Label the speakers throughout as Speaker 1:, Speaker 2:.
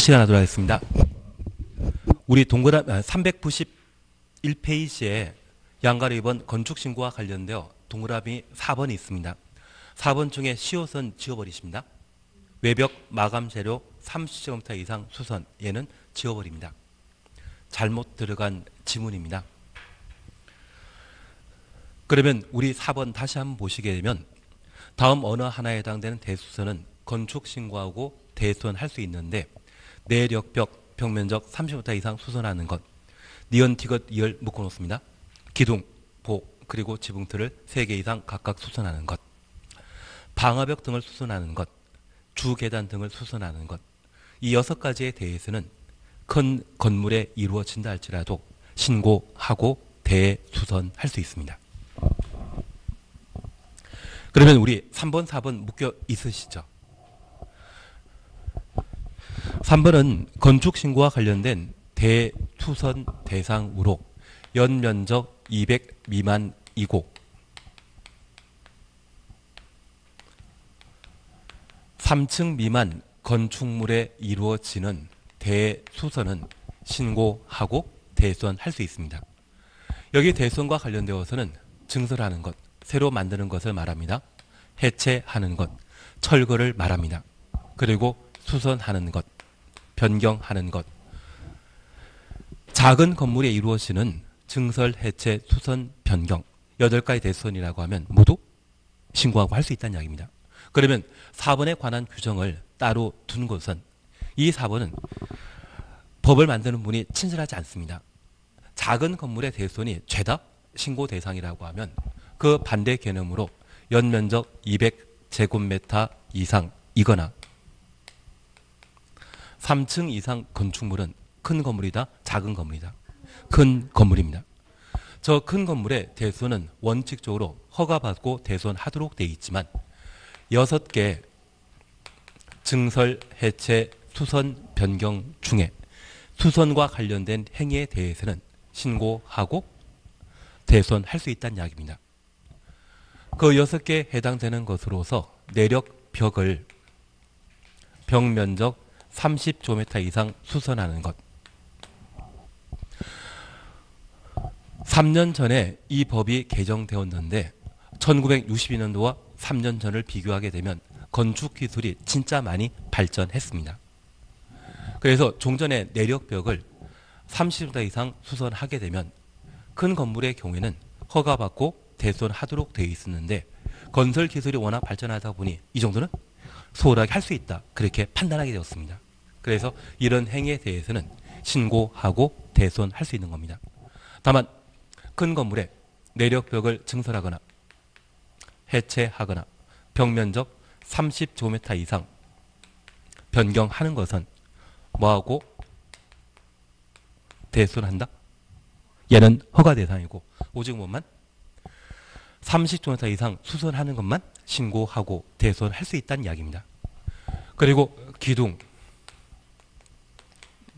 Speaker 1: 시간하도록 하겠습니다. 우리 동그라미 391페이지에 양가로 2번 건축신고와 관련되어 동그라미 4번이 있습니다. 4번 중에 시옷은 지워버리십니다. 외벽 마감재료 30제곱미터 이상 수선, 얘는 지워버립니다. 잘못 들어간 지문입니다. 그러면 우리 4번 다시 한번 보시게 되면 다음 어느 하나에 해당되는 대수선은 건축신고하고 대수선할 수 있는데 내력벽 벽면적 30m 이상 수선하는 것, 니언, 티귿, 이열 묶어놓습니다. 기둥, 복, 그리고 지붕틀을 3개 이상 각각 수선하는 것, 방화벽 등을 수선하는 것, 주계단 등을 수선하는 것, 이 6가지에 대해서는 큰 건물에 이루어진다 할지라도 신고하고 대수선할 수 있습니다. 그러면 우리 3번, 4번 묶여 있으시죠? 3번은 건축신고와 관련된 대수선 대상으로 연면적 200 미만이고 3층 미만 건축물에 이루어지는 대수선은 신고하고 대수선할 수 있습니다. 여기 대수선과 관련되어서는 증설하는 것, 새로 만드는 것을 말합니다. 해체하는 것, 철거를 말합니다. 그리고 수선하는 것, 변경하는 것. 작은 건물에 이루어지는 증설, 해체, 수선, 변경 8가지 대수선이라고 하면 모두 신고하고 할 수 있다는 이야기입니다. 그러면 4번에 관한 규정을 따로 둔 것은 이 4번은 법을 만드는 분이 친절하지 않습니다. 작은 건물의 대수선이 죄다 신고 대상이라고 하면 그 반대 개념으로 연면적 200제곱미터 이상이거나 3층 이상 건축물은 큰 건물이다, 작은 건물이다. 큰 건물입니다. 저 큰 건물의 대수선은 원칙적으로 허가받고 대수선하도록 되어 있지만 6개 증설, 해체, 수선, 변경 중에 수선과 관련된 행위에 대해서는 신고하고 대수선할 수 있다는 이야기입니다. 그 6개에 해당되는 것으로서 내력 벽을 벽면적 30제곱미터 이상 수선하는 것. 3년 전에 이 법이 개정되었는데 1962년도와 3년 전을 비교하게 되면 건축기술이 진짜 많이 발전했습니다. 그래서 종전에 내력벽을 30m 이상 수선하게 되면 큰 건물의 경우에는 허가받고 대수선하도록 되어 있었는데 건설기술이 워낙 발전하다 보니 이 정도는 소홀하게 할 수 있다, 그렇게 판단하게 되었습니다. 그래서 이런 행위에 대해서는 신고하고 대수선할 수 있는 겁니다. 다만 큰 건물에 내력벽을 증설하거나 해체하거나 벽면적 30제곱미터 이상 변경하는 것은 뭐하고 대수선한다? 얘는 허가 대상이고 오직 뭐만 30제곱미터 이상 수선하는 것만 신고하고 대수선할 수 있다는 이야기입니다. 그리고 기둥,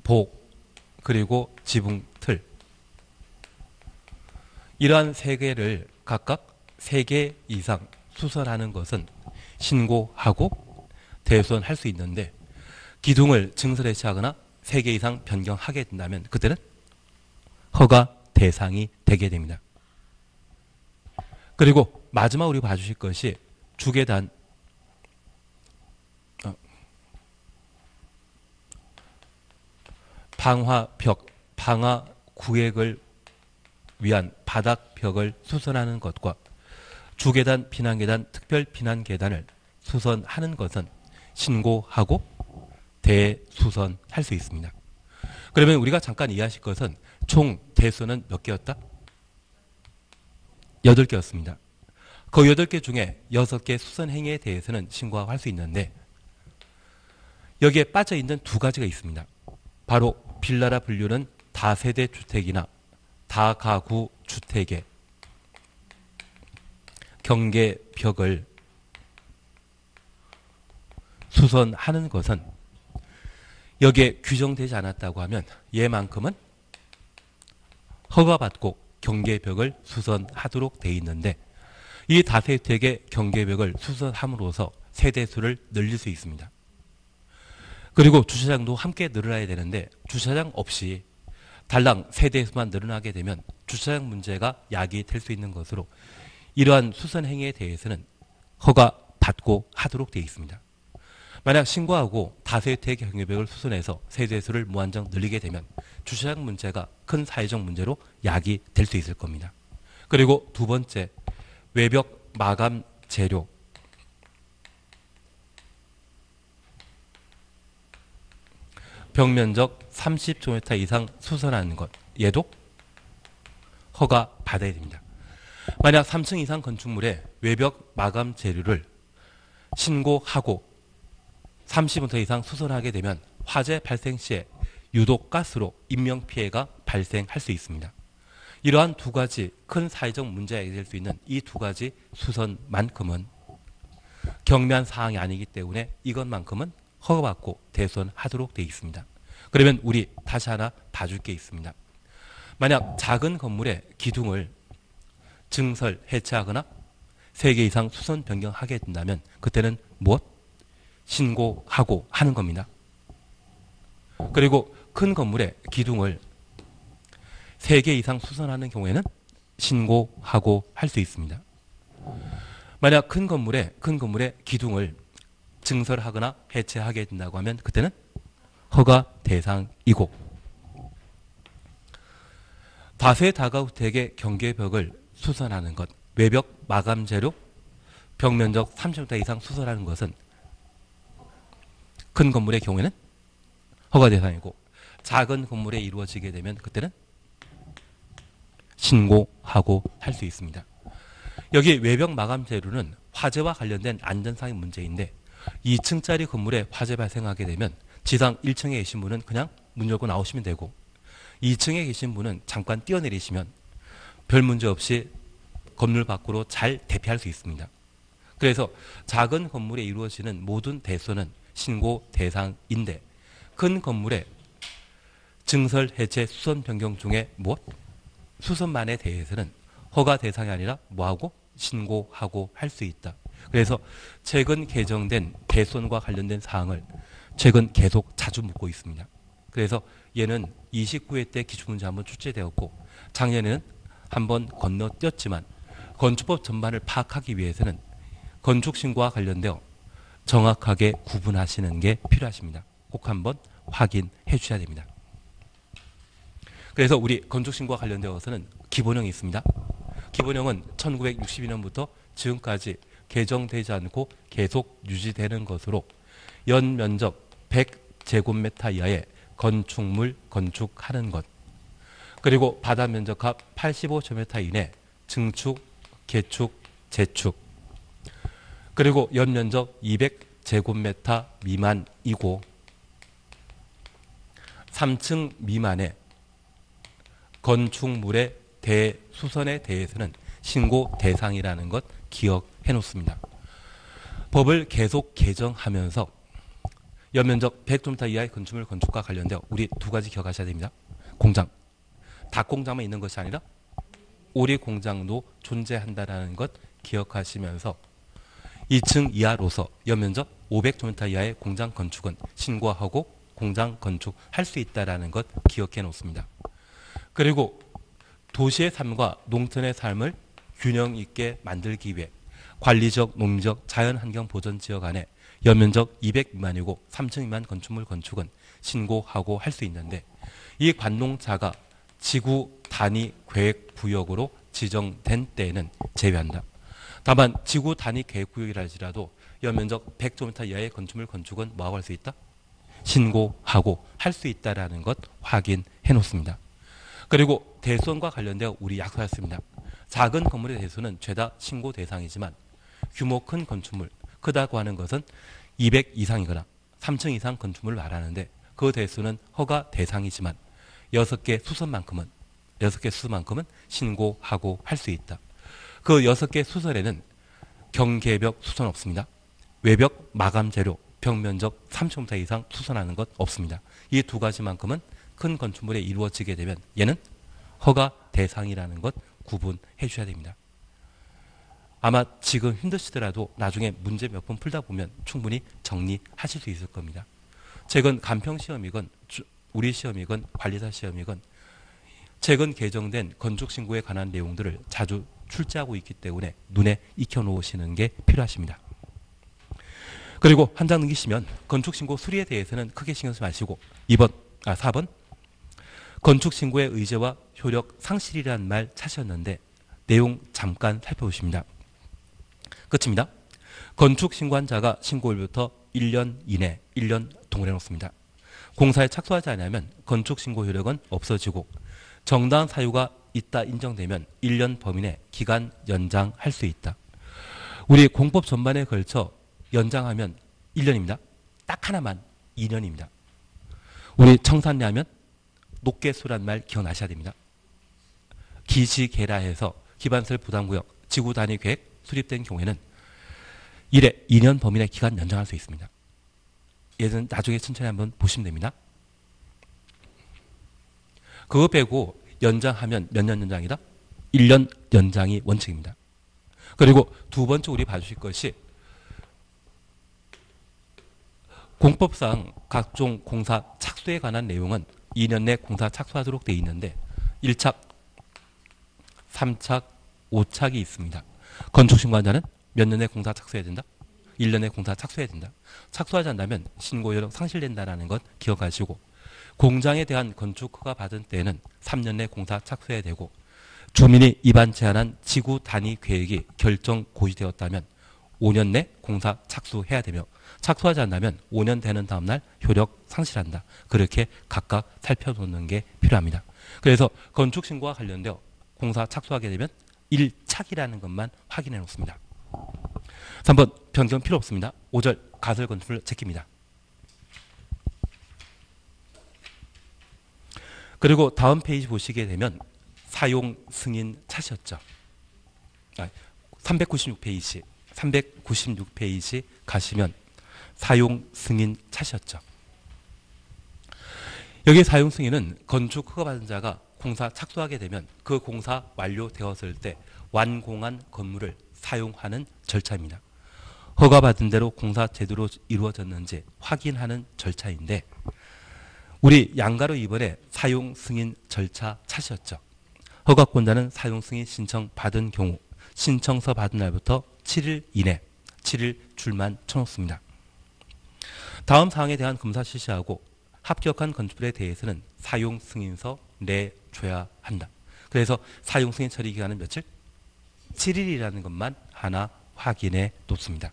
Speaker 1: 복, 그리고 지붕, 틀, 이러한 3개를 각각 3개 이상 수선하는 것은 신고하고 대수선할 수 있는데 기둥을 증설, 해체하거나 3개 이상 변경하게 된다면 그때는 허가 대상이 되게 됩니다. 그리고 마지막 우리 봐주실 것이 주계단, 방화벽, 방화 구획을 위한 바닥벽을 수선하는 것과 주계단, 피난계단, 특별 피난계단을 수선하는 것은 신고하고 대수선할 수 있습니다. 그러면 우리가 잠깐 이해하실 것은 총 대수선은 몇 개였다? 8개였습니다. 그 8개 중에 6개 수선 행위에 대해서는 신고하고 할 수 있는데 여기에 빠져있는 2가지가 있습니다. 바로 빌라라 분류는 다세대 주택이나 다가구 주택의 경계벽을 수선하는 것은 여기에 규정되지 않았다고 하면 얘만큼은 허가받고 경계벽을 수선하도록 되어 있는데 이 다세대주택의 경계벽을 수선함으로써 세대수를 늘릴 수 있습니다. 그리고 주차장도 함께 늘어나야 되는데 주차장 없이 달랑 세대에서만 늘어나게 되면 주차장 문제가 야기될 수 있는 것으로 이러한 수선 행위에 대해서는 허가받고 하도록 되어 있습니다. 만약 신고하고 다세대 경유벽을 수선해서 세대수를 무한정 늘리게 되면 주차장 문제가 큰 사회적 문제로 야기될 수 있을 겁니다. 그리고 두 번째, 외벽 마감 재료. 벽면적 30제곱미터 이상 수선하는 것. 얘도 허가받아야 됩니다. 만약 3층 이상 건축물에 외벽 마감 재료를 신고하고 30m 이상 수선하게 되면 화재 발생 시에 유독 가스로 인명피해가 발생할 수 있습니다. 이러한 두 가지 큰 사회적 문제가 될 수 있는 이 두 가지 수선만큼은 경미한 사항이 아니기 때문에 이것만큼은 허가받고 대손하도록 되어 있습니다. 그러면 우리 다시 하나 봐줄 게 있습니다. 만약 작은 건물의 기둥을 증설, 해체하거나 3개 이상 수선 변경하게 된다면 그때는 무엇? 신고하고 하는 겁니다. 그리고 큰 건물의 기둥을 3개 이상 수선하는 경우에는 신고하고 할 수 있습니다. 만약 큰 건물의 기둥을 증설하거나 해체하게 된다고 하면 그때는 허가 대상이고, 다세 다가구택의 경계벽을 수선하는 것, 외벽 마감 재료, 벽면적 30m 이상 수선하는 것은 큰 건물의 경우에는 허가 대상이고, 작은 건물에 이루어지게 되면 그때는 신고하고 할 수 있습니다. 여기 외벽 마감 재료는 화재와 관련된 안전상의 문제인데 2층짜리 건물에 화재 발생하게 되면 지상 1층에 계신 분은 그냥 문 열고 나오시면 되고 2층에 계신 분은 잠깐 뛰어내리시면 별 문제 없이 건물 밖으로 잘 대피할 수 있습니다. 그래서 작은 건물에 이루어지는 모든 대소는 신고 대상인데 큰 건물의 증설, 해체, 수선 변경 중에 무엇? 수선만에 대해서는 허가 대상이 아니라 뭐하고? 신고하고 할 수 있다. 그래서 최근 개정된 대손과 관련된 사항을 최근 계속 자주 묻고 있습니다. 그래서 얘는 29회 때 기출문제 한번 출제되었고 작년에는 한번 건너뛰었지만 건축법 전반을 파악하기 위해서는 건축신고와 관련되어 정확하게 구분하시는 게 필요하십니다. 꼭 한번 확인해 주셔야 됩니다. 그래서 우리 건축신고와 관련되어서는 기본형이 있습니다. 기본형은 1962년부터 지금까지 개정되지 않고 계속 유지되는 것으로 연면적 100제곱미터 이하의 건축물 건축하는 것, 그리고 바다 면적합 85제곱미터 이내 증축, 개축, 재축, 그리고 연면적 200제곱미터 미만이고 3층 미만의 건축물의 대수선에 대해서는 신고 대상이라는 것 기억해 놓습니다. 법을 계속 개정하면서 연면적 100제곱미터 이하의 건축물 건축과 관련되어 우리 두 가지 기억하셔야 됩니다. 공장, 닭공장만 있는 것이 아니라 오리 공장도 존재한다는 것 기억하시면서 2층 이하로서 연면적 500제곱미터 이하의 공장 건축은 신고하고 공장 건축할 수 있다는 것 기억해 놓습니다. 그리고 도시의 삶과 농촌의 삶을 균형 있게 만들기 위해 관리적, 농림적, 자연환경 보전 지역 안에 연면적 200 미만이고 3층 미만 건축물 건축은 신고하고 할 수 있는데 이 관농차가 지구 단위 계획 구역으로 지정된 때에는 제외한다. 다만 지구 단위 계획 구역이라 할지라도 연면적 100제곱미터 이하의 건축물 건축은 뭐하고 할 수 있다? 신고하고 할 수 있다는 것 확인해 놓습니다. 그리고 대손과 관련되어 우리 약속했습니다. 작은 건물의 대손은 죄다 신고 대상이지만 규모 큰 건축물, 크다고 하는 것은 200 이상이거나 3층 이상 건축물을 말하는데 그 대손은 허가 대상이지만 6개 수선만큼은 신고하고 할 수 있다. 그 6개 수선에는 경계벽 수선 없습니다. 외벽 마감 재료, 벽면적 3층미터 이상 수선하는 것 없습니다. 이 두 가지만큼은 큰 건축물에 이루어지게 되면 얘는 허가 대상이라는 것 구분해 주셔야 됩니다. 아마 지금 힘드시더라도 나중에 문제 몇 번 풀다 보면 충분히 정리하실 수 있을 겁니다. 최근 간평 시험이건 우리 시험이건 관리사 시험이건 최근 개정된 건축 신고에 관한 내용들을 자주 출제하고 있기 때문에 눈에 익혀 놓으시는 게 필요하십니다. 그리고 한 장 넘기시면 건축 신고 수리에 대해서는 크게 신경 쓰지 마시고 4번 건축 신고의 의제와 효력 상실이라는 말 찾으셨는데 내용 잠깐 살펴보십니다. 끝입니다. 건축 신고한 자가 신고일부터 1년 이내 1년 동일해 놓습니다. 공사에 착수하지 않으면 건축 신고 효력은 없어지고 정당한 사유가 있다 인정되면 1년 범위 내 기간 연장할 수 있다. 우리 공법 전반에 걸쳐 연장하면 1년입니다. 딱 하나만 2년입니다. 우리 청산내하면 녹개수란 말 기억나셔야 됩니다. 기지개라해서 기반설 부담구역 지구 단위 계획 수립된 경우에는 2년 범위 내 기간 연장할 수 있습니다. 얘는 나중에 천천히 한번 보시면 됩니다. 그거 빼고 연장하면 몇 년 연장이다? 1년 연장이 원칙입니다. 그리고 두 번째 우리 봐주실 것이 공법상 각종 공사 착수에 관한 내용은 2년 내 공사 착수하도록 되어 있는데 1착, 3착, 5착이 있습니다. 건축신고한자는 몇 년에 공사 착수해야 된다? 1년에 공사 착수해야 된다. 착수하지 않는다면 신고효력 상실된다는 것 기억하시고 공장에 대한 건축 허가 받은 때에는 3년 내 공사 착수해야 되고 주민이 입안 제한한 지구 단위 계획이 결정 고시되었다면 5년 내 공사 착수해야 되며 착수하지 않는다면 5년 되는 다음날 효력 상실한다. 그렇게 각각 살펴놓는 게 필요합니다. 그래서 건축신고와 관련되어 공사 착수하게 되면 1착이라는 것만 확인해 놓습니다. 3번 변경 필요 없습니다. 5절 가설 건축물 제끼입니다. 그리고 다음 페이지 보시게 되면 사용 승인 찾으셨죠. 396페이지 가시면 사용 승인 찾으셨죠. 여기 사용 승인은 건축 허가받은 자가 공사 착수하게 되면 그 공사 완료되었을 때 완공한 건물을 사용하는 절차입니다. 허가받은 대로 공사 제대로 이루어졌는지 확인하는 절차인데 우리 양가로 이번에 사용 승인 절차 찾으셨죠. 허가권자는 사용 승인 신청 받은 경우 신청서 받은 날부터 7일 이내 7일 줄만 쳐놓습니다. 다음 사항에 대한 검사 실시하고 합격한 건축물에 대해서는 사용 승인서 내줘야 한다. 그래서 사용 승인 처리 기간은 며칠? 7일이라는 것만 하나 확인해 놓습니다.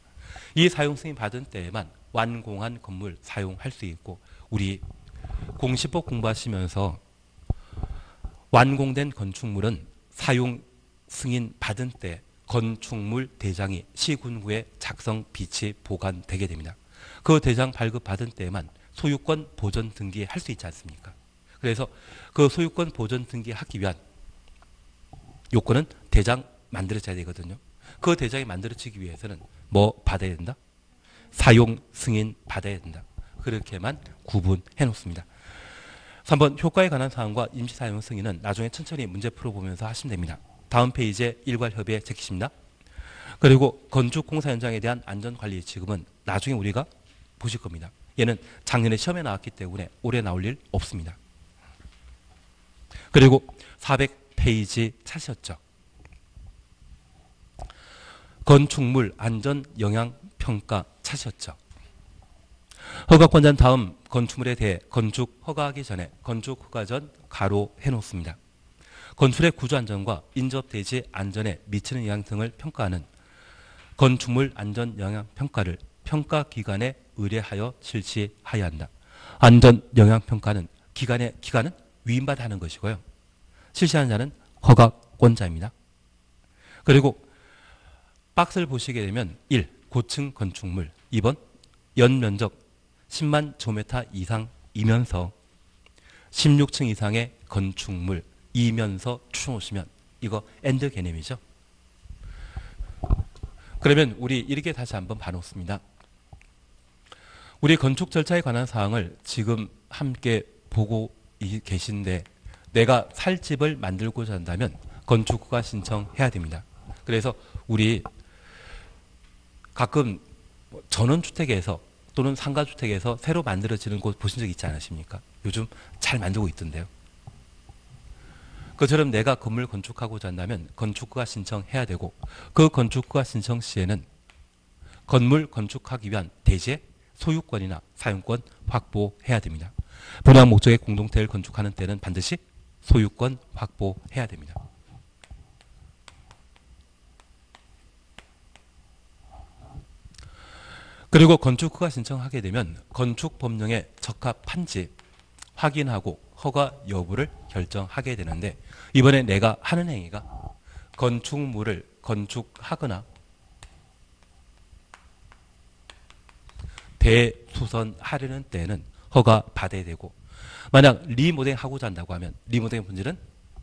Speaker 1: 이 사용 승인 받은 때에만 완공한 건물 사용할 수 있고 우리 공시법 공부하시면서 완공된 건축물은 사용 승인 받은 때 건축물 대장이 시군구에 작성 비치 보관되게 됩니다. 그 대장 발급 받은 때에만 소유권 보존 등기할 수 있지 않습니까? 그래서 그 소유권 보존 등기하기 위한 요건은 대장 만들어져야 되거든요. 그 대장이 만들어지기 위해서는 뭐 받아야 된다? 사용 승인 받아야 된다. 그렇게만 구분해 놓습니다. 3번 효과에 관한 사항과 임시 사용 승인은 나중에 천천히 문제 풀어보면서 하시면 됩니다. 다음 페이지에 일괄협의에 제키십니다. 그리고 건축공사 현장에 대한 안전관리 지급은 나중에 우리가 보실 겁니다. 얘는 작년에 시험에 나왔기 때문에 올해 나올 일 없습니다. 그리고 400페이지 찾으셨죠? 건축물 안전 영향 평가 찾으셨죠? 허가권자는 다음 건축물에 대해 건축 허가하기 전에 건축 허가 전 가로 해놓습니다. 건축의 구조 안전과 인접 대지 안전에 미치는 영향 등을 평가하는 건축물 안전 영향 평가를 평가기관에 의뢰하여 실시하여야 한다. 안전 영향 평가는 기관은 위임받아 하는 것이고요. 실시하는 자는 허가권자입니다. 그리고 박스를 보시게 되면 1. 고층 건축물 2번 연면적 10만 제곱미터 이상이면서 16층 이상의 건축물 이면서 추천오시면 이거 엔드 개념이죠. 그러면 우리 이렇게 다시 한번 봐놓습니다. 우리 건축 절차에 관한 사항을 지금 함께 보고 계신데 내가 살 집을 만들고자 한다면 건축허가 신청해야 됩니다. 그래서 우리 가끔 전원주택에서 또는 상가주택에서 새로 만들어지는 곳 보신 적 있지 않으십니까? 요즘 잘 만들고 있던데요. 그처럼 내가 건물 건축하고자 한다면 건축가 신청해야 되고 그 건축가 신청 시에는 건물 건축하기 위한 대지의 소유권이나 사용권 확보해야 됩니다. 분양 목적의 공동체를 건축하는 때는 반드시 소유권 확보해야 됩니다. 그리고 건축허가 신청하게 되면 건축법령에 적합한지 확인하고 허가 여부를 결정하게 되는데 이번에 내가 하는 행위가 건축물을 건축하거나 대수선하려는 때는 허가 받아야 되고 만약 리모델링 하고자 한다고 하면 리모델링 본질은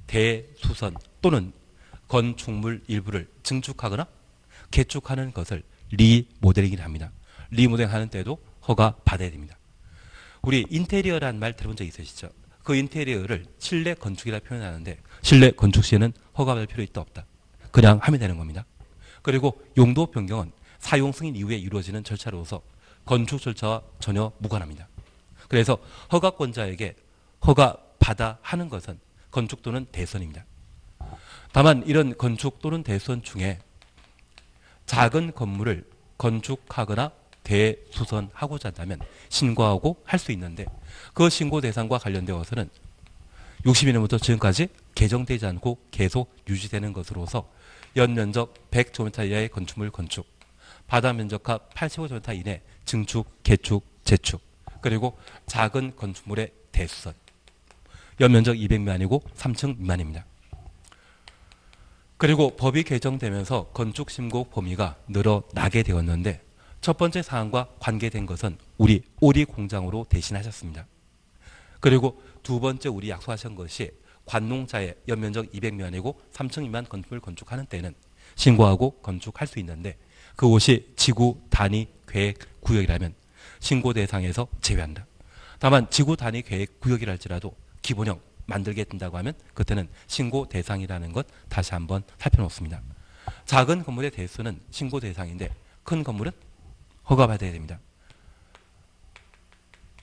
Speaker 1: 대수선 또는 건축물 일부를 증축하거나 개축하는 것을 리모델링이라 합니다. 리모델링 하는 때도 허가 받아야 됩니다. 우리 인테리어라는 말 들어본 적 있으시죠? 그 인테리어를 실내 건축이라 표현하는데 실내 건축 시에는 허가 받을 필요 있다 없다. 그냥 하면 되는 겁니다. 그리고 용도 변경은 사용 승인 이후에 이루어지는 절차로서 건축 절차와 전혀 무관합니다. 그래서 허가권자에게 허가 받아 하는 것은 건축 또는 대수선입니다. 다만 이런 건축 또는 대수선 중에 작은 건물을 건축하거나 대수선하고자 한다면 신고하고 할 수 있는데 그 신고 대상과 관련되어서는 62년부터 지금까지 개정되지 않고 계속 유지되는 것으로서 연면적 100제곱미터 이하의 건축물 건축, 바닥면적합 85제곱미터 이내 증축, 개축, 재축, 그리고 작은 건축물의 대수선, 연면적 200 미만이고 3층 미만입니다. 그리고 법이 개정되면서 건축신고 범위가 늘어나게 되었는데 첫 번째 사항과 관계된 것은 우리 오리공장으로 대신하셨습니다. 그리고 두 번째 우리 약속하신 것이 관농자의 연면적 200 미만이고 3층 미만 건축물 건축하는 때는 신고하고 건축할 수 있는데 그곳이 지구 단위 계획 구역이라면 신고 대상에서 제외한다. 다만 지구 단위 계획 구역이라 할지라도 기본형 만들게 된다고 하면 그때는 신고 대상이라는 것 다시 한번 살펴놓습니다. 작은 건물의 대수는 신고 대상인데 큰 건물은 허가받아야 됩니다.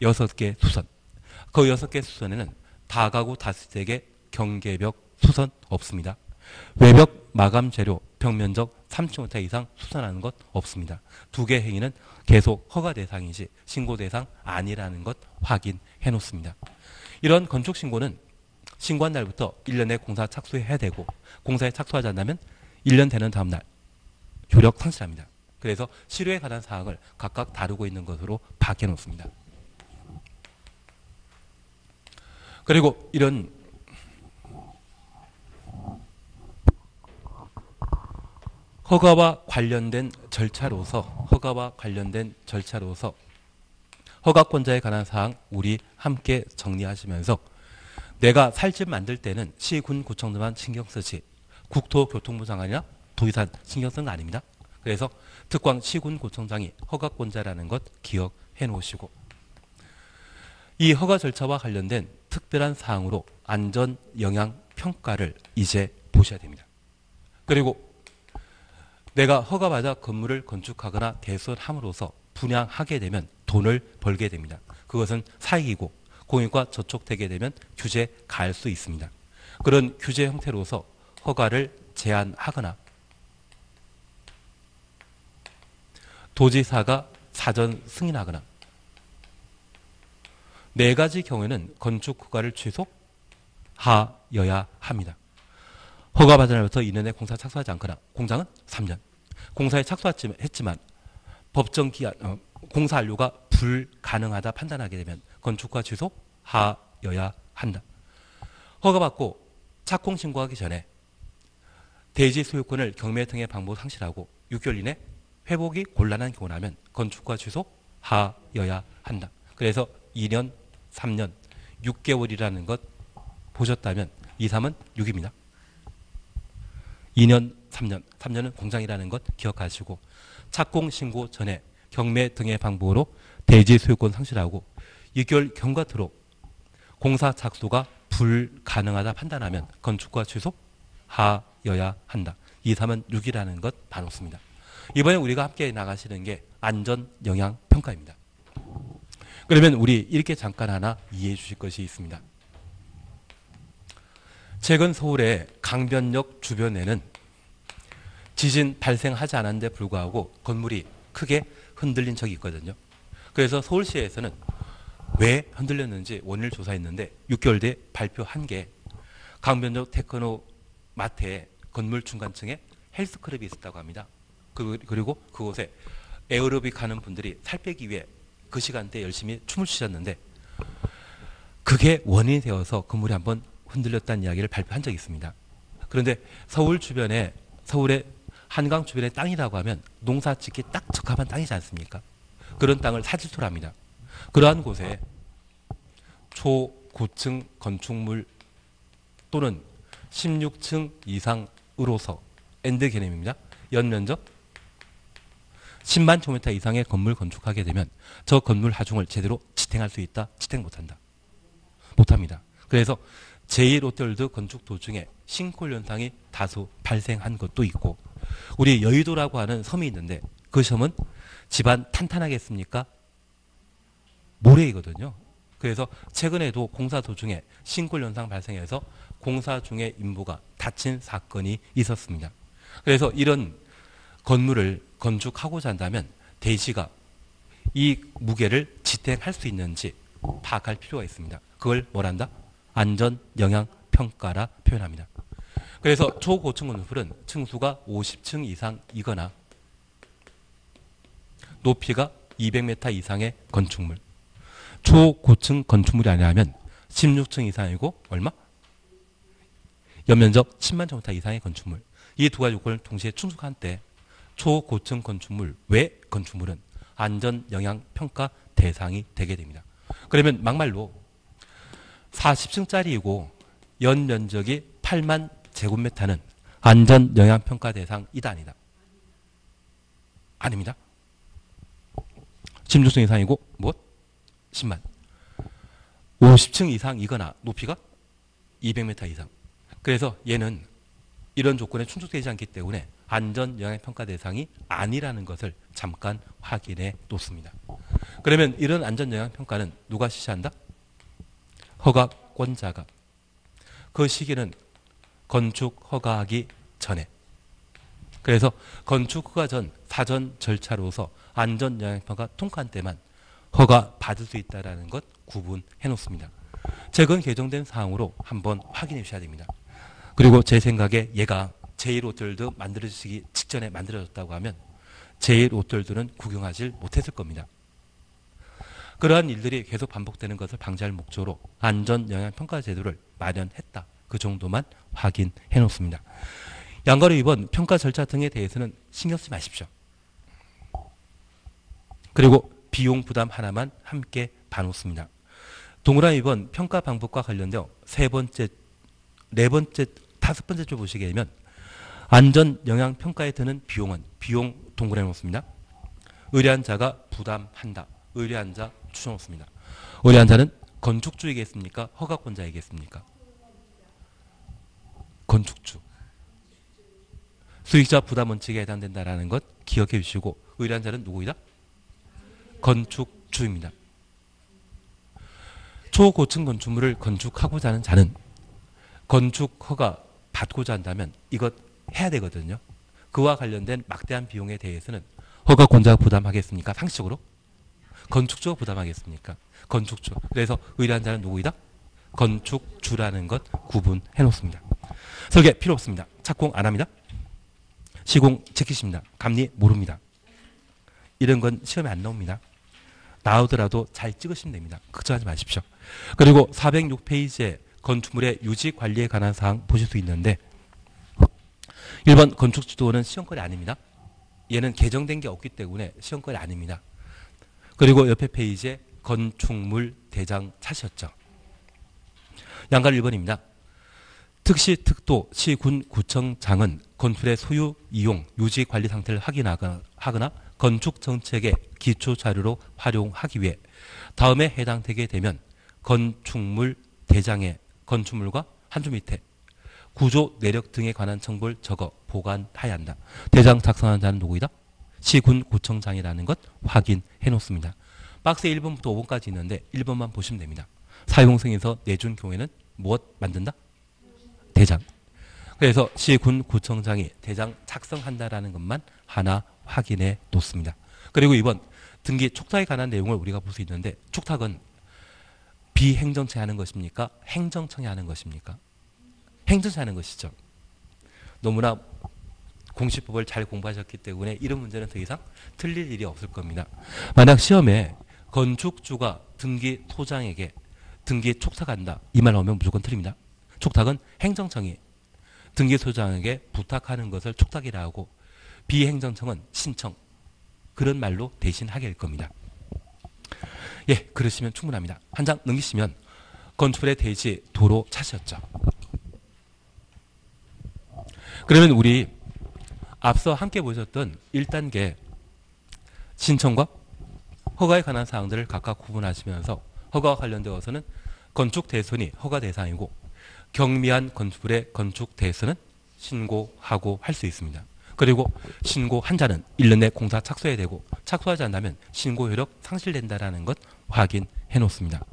Speaker 1: 6개 수선. 그 6개 수선에는 다가구 다주택의 경계벽 수선 없습니다. 외벽 마감 재료 벽면적 30m 이상 수선하는 것 없습니다. 두 개 행위는 계속 허가 대상이지 신고 대상 아니라는 것 확인해 놓습니다. 이런 건축 신고는 신고한 날부터 1년 내 공사 착수해야 되고 공사에 착수하지 않다면 1년 되는 다음 날 효력 상실합니다. 그래서 실효에 관한 사항을 각각 다루고 있는 것으로 밝혀 놓습니다. 그리고 이런 허가와 관련된 절차로서 허가권자에 관한 사항 우리 함께 정리하시면서 내가 살 집 만들 때는 시, 군, 구청들만 신경 쓰지 국토교통부 장관이나 도지사 신경 쓰는 거 아닙니다. 그래서 특광 시군 구청장이 허가권자라는 것 기억해 놓으시고 이 허가 절차와 관련된 특별한 사항으로 안전 영향 평가를 이제 보셔야 됩니다. 그리고 내가 허가받아 건물을 건축하거나 대수선함으로써 분양하게 되면 돈을 벌게 됩니다. 그것은 사익이고 공익과 저촉되게 되면 규제 가할 수 있습니다. 그런 규제 형태로서 허가를 제한하거나 도지사가 사전 승인하거나 4가지 경우에는 건축 허가를 취소하여야 합니다. 허가받은 날부터 2년에 공사 착수하지 않거나 공장은 3년. 공사에 착수했지만 법정 기한 공사 완료가 불가능하다 판단하게 되면 건축허가 취소하여야 한다. 허가받고 착공 신고하기 전에 대지 소유권을 경매 등의 방법으로 상실하고 6개월 이내 회복이 곤란한 경우라면 건축허가 취소하여야 한다. 그래서 2년, 3년, 6개월이라는 것 보셨다면 2, 3은 6입니다. 2년, 3년, 3년은 공장이라는 것 기억하시고 착공 신고 전에 경매 등의 방법으로 대지 소유권 상실하고 6개월 경과토록 공사 착수가 불가능하다 판단하면 건축허가 취소하여야 한다. 2, 3은 6이라는 것 봐놓습니다. 이번에 우리가 함께 나가시는 게 안전 영향 평가입니다. 그러면 우리 이렇게 잠깐 하나 이해해 주실 것이 있습니다. 최근 서울의 강변역 주변에는 지진 발생하지 않았는데 불구하고 건물이 크게 흔들린 적이 있거든요. 그래서 서울시에서는 왜 흔들렸는지 원인을 조사했는데 6개월 뒤에 발표한 게 강변역 테크노 마트에 건물 중간층에 헬스클럽이 있었다고 합니다. 그리고 그곳에 에어로빅 하는 분들이 살 빼기 위해 그 시간대에 열심히 춤을 추셨는데 그게 원인이 되어서 건물이 한번 흔들렸다는 이야기를 발표한 적이 있습니다. 그런데 서울 주변에, 서울의 한강 주변의 땅이라고 하면 농사 짓기 딱 적합한 땅이지 않습니까? 그런 땅을 사질토로 합니다. 그러한 곳에 초고층 건축물 또는 16층 이상으로서 엔드 개념입니다. 연면적 10만 제곱미터 이상의 건물 건축하게 되면 저 건물 하중을 제대로 지탱할 수 있다? 지탱 못한다? 못합니다. 그래서 제1롯데월드 건축 도중에 싱크홀 현상이 다소 발생한 것도 있고 우리 여의도라고 하는 섬이 있는데 그 섬은 집안 탄탄하겠습니까? 모래이거든요. 그래서 최근에도 공사 도중에 싱크홀 현상 발생해서 공사 중에 인부가 다친 사건이 있었습니다. 그래서 이런 건물을 건축하고자 한다면 대시가 이 무게를 지탱할 수 있는지 파악할 필요가 있습니다. 그걸 뭐란다? 안전 영향 평가라 표현합니다. 그래서 초고층 건물은 층수가 50층 이상이거나 높이가 200m 이상의 건축물. 초고층 건축물이 아니라면 16층 이상이고 얼마? 연면적 10만 제곱미터 이상의 건축물. 이 두 가지 요건을 동시에 충족한 때 초고층 건축물 외 건축물은 안전 영향 평가 대상이 되게 됩니다. 그러면 막말로 40층짜리이고 연면적이 8만 제곱미터는 안전 영향 평가 대상이다 아니다? 아닙니다. 16층 이상이고 무엇? 10만. 50층 이상이거나 높이가 200m 이상. 그래서 얘는 이런 조건에 충족되지 않기 때문에 안전 영향 평가 대상이 아니라는 것을 잠깐 확인해 놓습니다. 그러면 이런 안전 영향 평가는 누가 실시한다? 허가권자가. 그 시기는 건축 허가하기 전에. 그래서 건축 허가 전 사전 절차로서 안전 영향 평가 통과한 때만 허가 받을 수 있다는 것 구분해 놓습니다. 최근 개정된 사항으로 한번 확인해 주셔야 됩니다. 그리고 제 생각에 얘가 제1롯데월드 만들어지기 직전에 만들어졌다고 하면 제1롯데월드는 구경하지 못했을 겁니다. 그러한 일들이 계속 반복되는 것을 방지할 목적으로 안전영향평가 제도를 마련했다. 그 정도만 확인해 놓습니다. 양가로 2번 평가 절차 등에 대해서는 신경 쓰지 마십시오. 그리고 비용 부담 하나만 함께 봐놓습니다. 동그라미 2번 평가 방법과 관련되어 세 번째, 네 번째, 다섯 번째 줄 보시게 되면 안전 영향 평가에 드는 비용은 비용 동그라미 놓습니다. 의뢰한 자가 부담한다. 의뢰한 자 추정놓습니다. 의뢰한 자는 건축주이겠습니까? 허가권자이겠습니까? 건축주. 수익자 부담 원칙에 해당된다는 것 기억해 주시고 의뢰한 자는 누구이다? 건축주입니다. 초고층 건축물을 건축하고자 하는 자는 건축 허가 받고자 한다면 이것 해야 되거든요. 그와 관련된 막대한 비용에 대해서는 허가권자가 부담하겠습니까? 상식적으로? 건축주가 부담하겠습니까? 건축주. 그래서 의뢰한 자는 누구이다? 건축주라는 것 구분해 놓습니다. 설계 필요 없습니다. 착공 안 합니다. 시공 지키십니다. 감리 모릅니다. 이런 건 시험에 안 나옵니다. 나오더라도 잘 찍으시면 됩니다. 걱정하지 마십시오. 그리고 406페이지에 건축물의 유지 관리에 관한 사항 보실 수 있는데 1번 건축지도는 시험거리 아닙니다. 얘는 개정된 게 없기 때문에 시험거리 아닙니다. 그리고 옆에 페이지에 건축물 대장 찾으셨죠. 양갈 1번입니다. 특시, 특도, 시, 군, 구청장은 건물의 소유, 이용, 유지 관리 상태를 확인하거나 건축 정책의 기초 자료로 활용하기 위해 다음에 해당되게 되면 건축물 대장에 건축물과 한 줄 밑에 구조 내력 등에 관한 정보를 적어 보관해야 한다. 대장 작성하는 자는 누구이다? 시, 군, 구청장이라는 것 확인해 놓습니다. 박스에 1번부터 5번까지 있는데 1번만 보시면 됩니다. 사용승에서 내준 경우에는 무엇 만든다? 대장. 그래서 시군 구청장이 대장 작성한다라는 것만 하나 확인해 놓습니다. 그리고 이번 등기 촉탁에 관한 내용을 우리가 볼 수 있는데 촉탁은 비행정청이 하는 것입니까? 행정청이 하는 것입니까? 행정청이 하는 것이죠. 너무나 공시법을 잘 공부하셨기 때문에 이런 문제는 더 이상 틀릴 일이 없을 겁니다. 만약 시험에 건축주가 등기 토장에게 등기 촉탁한다 이 말 나오면 무조건 틀립니다. 촉탁은 행정청이 등기 토장에게 부탁하는 것을 촉탁이라 하고 비행정청은 신청 그런 말로 대신하게 될 겁니다. 예, 그러시면 충분합니다. 한 장 넘기시면 건축물의 대지 도로 찾으셨죠. 그러면 우리 앞서 함께 보셨던 1단계 신청과 허가에 관한 사항들을 각각 구분하시면서 허가와 관련되어서는 건축 대손이 허가 대상이고 경미한 건축물의 건축 대손은 신고하고 할 수 있습니다. 그리고 신고한 자는 1년 내 공사 착수해야 되고 착수하지 않다면 신고 효력 상실된다는 것 확인해 놓습니다.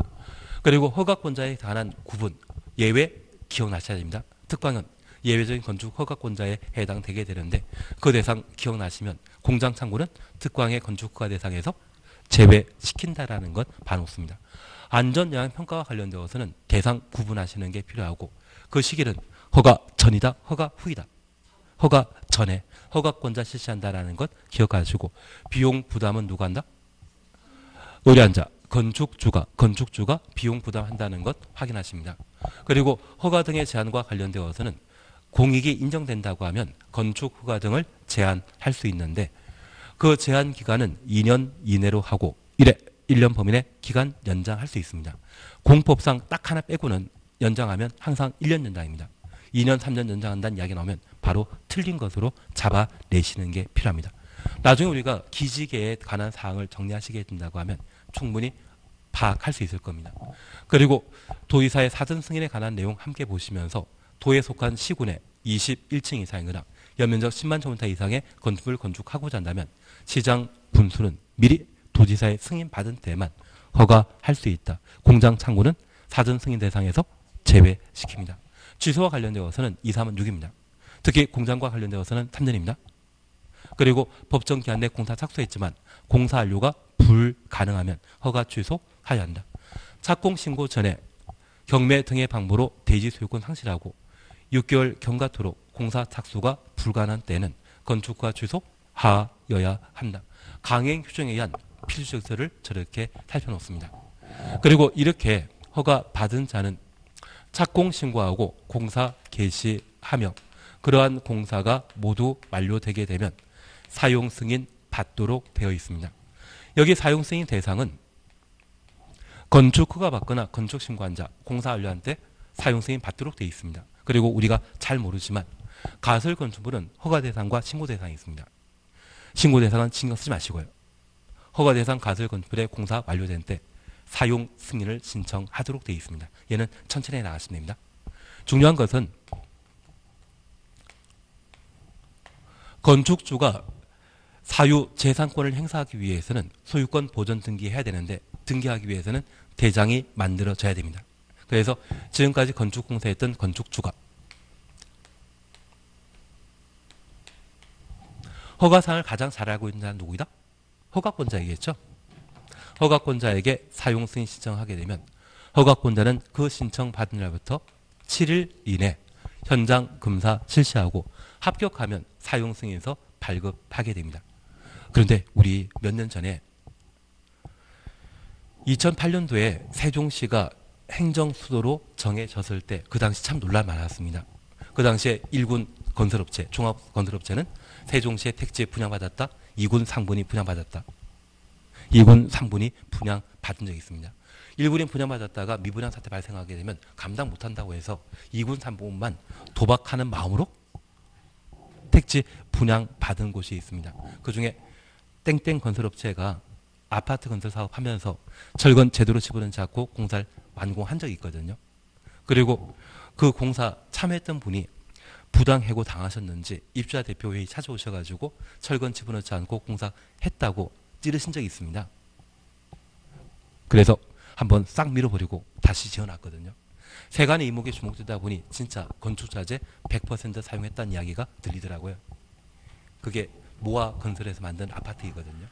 Speaker 1: 그리고 허가권자에 관한 구분, 예외 기억나셔야 됩니다. 특방은 예외적인 건축 허가권자에 해당되게 되는데 그 대상 기억나시면 공장 창고는 특광의 건축 허가 대상에서 제외시킨다라는 것 봐놓습니다. 안전영향평가와 관련되어서는 대상 구분하시는 게 필요하고 그 시기는 허가 전이다, 허가 후이다. 허가 전에 허가권자 실시한다라는 것 기억하시고 비용 부담은 누가 한다? 노래한자 건축주가 비용 부담한다는 것 확인하십니다. 그리고 허가 등의 제한과 관련되어서는 공익이 인정된다고 하면 건축 허가 등을 제한할 수 있는데 그 제한 기간은 2년 이내로 하고 1년 범위 내 기간 연장할 수 있습니다. 공법상 딱 하나 빼고는 연장하면 항상 1년 연장입니다. 2년, 3년 연장한다는 이야기 나오면 바로 틀린 것으로 잡아내시는 게 필요합니다. 나중에 우리가 기지개에 관한 사항을 정리하시게 된다고 하면 충분히 파악할 수 있을 겁니다. 그리고 도의사의 사전 승인에 관한 내용 함께 보시면서 도에 속한 시군의 21층 이상이거나 연면적 10만 제곱미터 이상의 건축물을 건축하고자 한다면 시장 분수는 미리 도지사의 승인받은 때만 허가할 수 있다. 공장 창고는 사전 승인 대상에서 제외시킵니다. 취소와 관련되어서는 2, 3은 6입니다. 특히 공장과 관련되어서는 3년입니다. 그리고 법정 기한 내 공사 착수했지만 공사 완료가 불가능하면 허가 취소하여야 한다. 착공 신고 전에 경매 등의 방법으로 대지 소유권 상실하고 6개월 경과토록 공사 착수가 불가능한 때는 건축허가 취소하여야 한다. 강행 규정에 의한 필수적서를 저렇게 살펴놓습니다. 그리고 이렇게 허가 받은 자는 착공 신고하고 공사 개시하며 그러한 공사가 모두 완료되게 되면 사용 승인 받도록 되어 있습니다. 여기 사용 승인 대상은 건축 허가 받거나 건축 신고한 자, 공사 완료한 때 사용 승인 받도록 되어 있습니다. 그리고 우리가 잘 모르지만 가설 건축물은 허가 대상과 신고 대상이 있습니다. 신고 대상은 신경 쓰지 마시고요. 허가 대상 가설 건축물의 공사 완료된 때 사용 승인을 신청하도록 되어 있습니다. 얘는 천천히 나가시면 됩니다. 중요한 것은 건축주가 사유 재산권을 행사하기 위해서는 소유권 보전 등기해야 되는데 등기하기 위해서는 대장이 만들어져야 됩니다. 그래서 지금까지 건축공사했던 건축주가 허가사항을 가장 잘 알고 있는 자는 누구이다? 허가권자이겠죠. 허가권자에게 사용 승인 신청하게 되면 허가권자는 그 신청받은 날부터 7일 이내 현장 검사 실시하고 합격하면 사용 승인서 발급하게 됩니다. 그런데 우리 몇 년 전에 2008년도에 세종시가 행정수도로 정해졌을 때 그 당시 참 논란 많았습니다. 그 당시에 1군 건설업체, 종합건설업체는 세종시에 택지 분양받았다. 2군 상분이 분양받았다. 2군 상분이 분양받은 적이 있습니다. 1군이 분양받았다가 미분양 사태 발생하게 되면 감당 못한다고 해서 2군 상분만 도박하는 마음으로 택지 분양받은 곳이 있습니다. 그중에 땡땡 건설업체가 아파트 건설 사업하면서 철근 제대로 집어넣지 않고 공사를 완공한 적이 있거든요. 그리고 그 공사 참여했던 분이 부당해고 당하셨는지 입주자 대표회의 찾아오셔가지고 철근 집어넣지 않고 공사했다고 찌르신 적이 있습니다. 그래서 한번 싹 밀어버리고 다시 지어놨거든요. 세간의 이목에 주목되다 보니 진짜 건축자재 100% 사용했다는 이야기가 들리더라고요. 그게 모아 건설에서 만든 아파트이거든요.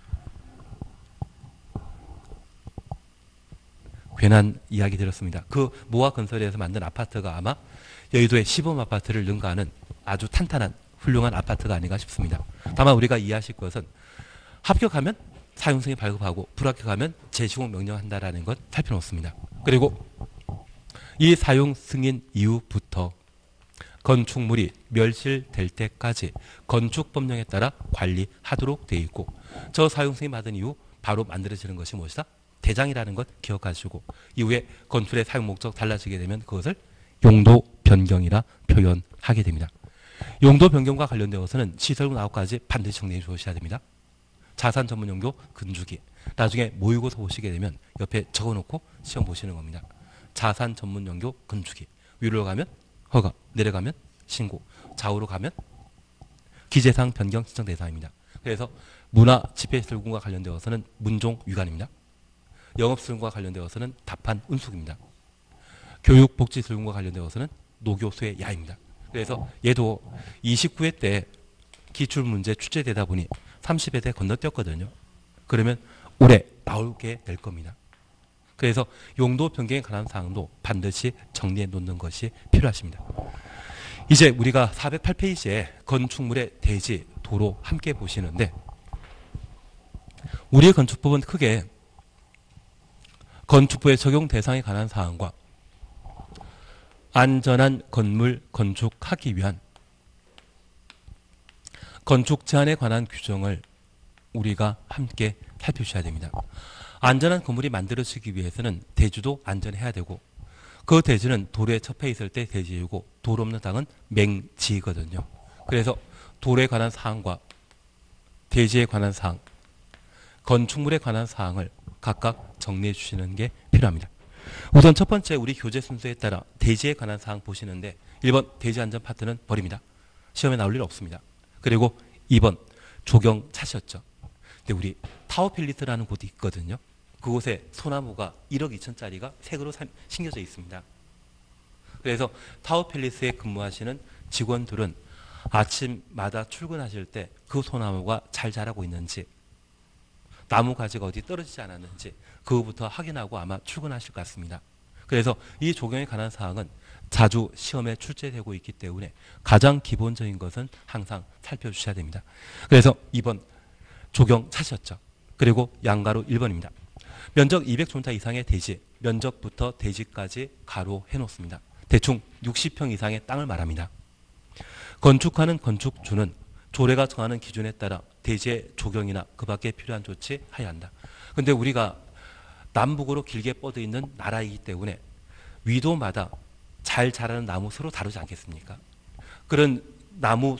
Speaker 1: 괜한 이야기 드렸습니다. 그 모아 건설에서 만든 아파트가 아마 여의도의 시범 아파트를 능가하는 아주 탄탄한 훌륭한 아파트가 아닌가 싶습니다. 다만 우리가 이해하실 것은 합격하면 사용승인 발급하고 불합격하면 재시공 명령한다라는 것 살펴놓습니다. 그리고 이 사용승인 이후부터 건축물이 멸실될 때까지 건축법령에 따라 관리하도록 되어 있고 저 사용승인 받은 이후 바로 만들어지는 것이 무엇이다? 대장이라는 것 기억하시고 이후에 건물의 사용 목적 달라지게 되면 그것을 용도 변경이라 표현하게 됩니다. 용도 변경과 관련되어서는 시설문 9가지 반드시 정리해 주셔야 됩니다. 자산 전문 용도 건축이 나중에 모의고사 보시게 되면 옆에 적어놓고 시험 보시는 겁니다. 자산 전문 용도 건축이 위로 가면 허가, 내려가면 신고, 좌우로 가면 기재사항 변경 신청 대상입니다. 그래서 문화 집회시설군과 관련되어서는 문종 위반입니다. 영업시설군과 관련되어서는 답한 은숙입니다. 교육복지시설군과 관련되어서는 노교수의 야입니다. 그래서 얘도 29회 때 기출문제 출제되다 보니 30회 때 건너뛰었거든요. 그러면 올해 나오게 될 겁니다. 그래서 용도 변경에 관한 사항도 반드시 정리해 놓는 것이 필요하십니다. 이제 우리가 408페이지에 건축물의 대지, 도로 함께 보시는데 우리의 건축법은 크게 건축부의 적용 대상에 관한 사항과 안전한 건물 건축하기 위한 건축 제한에 관한 규정을 우리가 함께 살펴주셔야 됩니다. 안전한 건물이 만들어지기 위해서는 대지도 안전해야 되고 그 대지는 도로에 접해 있을 때 대지이고 도로 없는 땅은 맹지거든요. 그래서 도로에 관한 사항과 대지에 관한 사항, 건축물에 관한 사항을 각각 정리해 주시는 게 필요합니다. 우선 첫 번째 우리 교재 순서에 따라 대지에 관한 사항 보시는데 1번 대지 안전 파트는 버립니다. 시험에 나올 일 없습니다. 그리고 2번 조경 차셨죠. 근데 우리 타워필리스라는 곳이 있거든요. 그곳에 소나무가 1억 2천짜리가 색으로 심겨져 있습니다. 그래서 타워필리스에 근무하시는 직원들은 아침마다 출근하실 때 그 소나무가 잘 자라고 있는지 나무 가지가 어디 떨어지지 않았는지 그거부터 확인하고 아마 출근하실 것 같습니다. 그래서 이 조경에 관한 사항은 자주 시험에 출제되고 있기 때문에 가장 기본적인 것은 항상 살펴주셔야 됩니다. 그래서 2번 조경 차셨죠. 그리고 양가로 1번입니다. 면적 200제곱미터 이상의 대지, 면적부터 대지까지 가로 해놓습니다. 대충 60평 이상의 땅을 말합니다. 건축하는 건축주는 조례가 정하는 기준에 따라 대지의 조경이나 그 밖에 필요한 조치 해야 한다. 근데 우리가 남북으로 길게 뻗어 있는 나라이기 때문에 위도마다 잘 자라는 나무 서로 다르지 않겠습니까? 그런 나무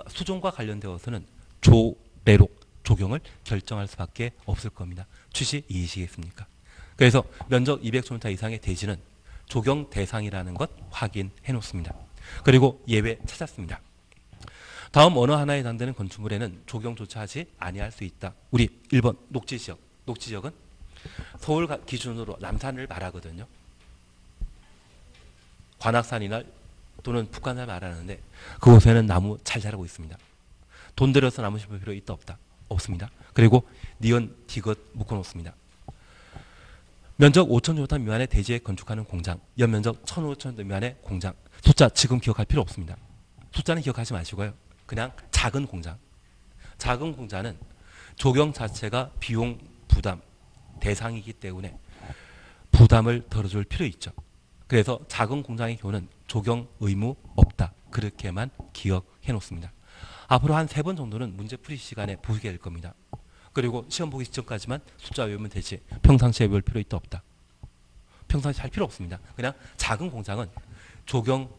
Speaker 1: 수종과 관련되어서는 조례로 조경을 결정할 수밖에 없을 겁니다. 취지 이해시겠습니까? 그래서 면적 200제곱미터 이상의 대지는 조경 대상이라는 것 확인해 놓습니다. 그리고 예외 찾았습니다. 다음 어느 하나에 해당되는 건축물에는 조경조차 하지 아니할 수 있다. 우리 1번 녹지지역. 녹지지역은 서울 기준으로 남산을 말하거든요. 관악산이나 또는 북한산을 말하는데 그곳에는 나무 잘 자라고 있습니다. 돈 들여서 나무 심을 필요 있다 없다? 없습니다. 그리고 니은, 디귿 묶어놓습니다. 면적 5,000제곱미터 미만의 대지에 건축하는 공장, 연면적 1,500제곱미터 미만의 공장. 숫자 지금 기억할 필요 없습니다. 숫자는 기억하지 마시고요. 그냥 작은 공장. 작은 공장은 조경 자체가 비용 부담 대상이기 때문에 부담을 덜어줄 필요 있죠. 그래서 작은 공장의 경우는 조경 의무 없다. 그렇게만 기억해 놓습니다. 앞으로 한 3번 정도는 문제풀이 시간에 보게 될 겁니다. 그리고 시험 보기 직전까지만 숫자 외우면 되지 평상시에 외울 필요 있다 없다. 평상시에 할 필요 없습니다. 그냥 작은 공장은 조경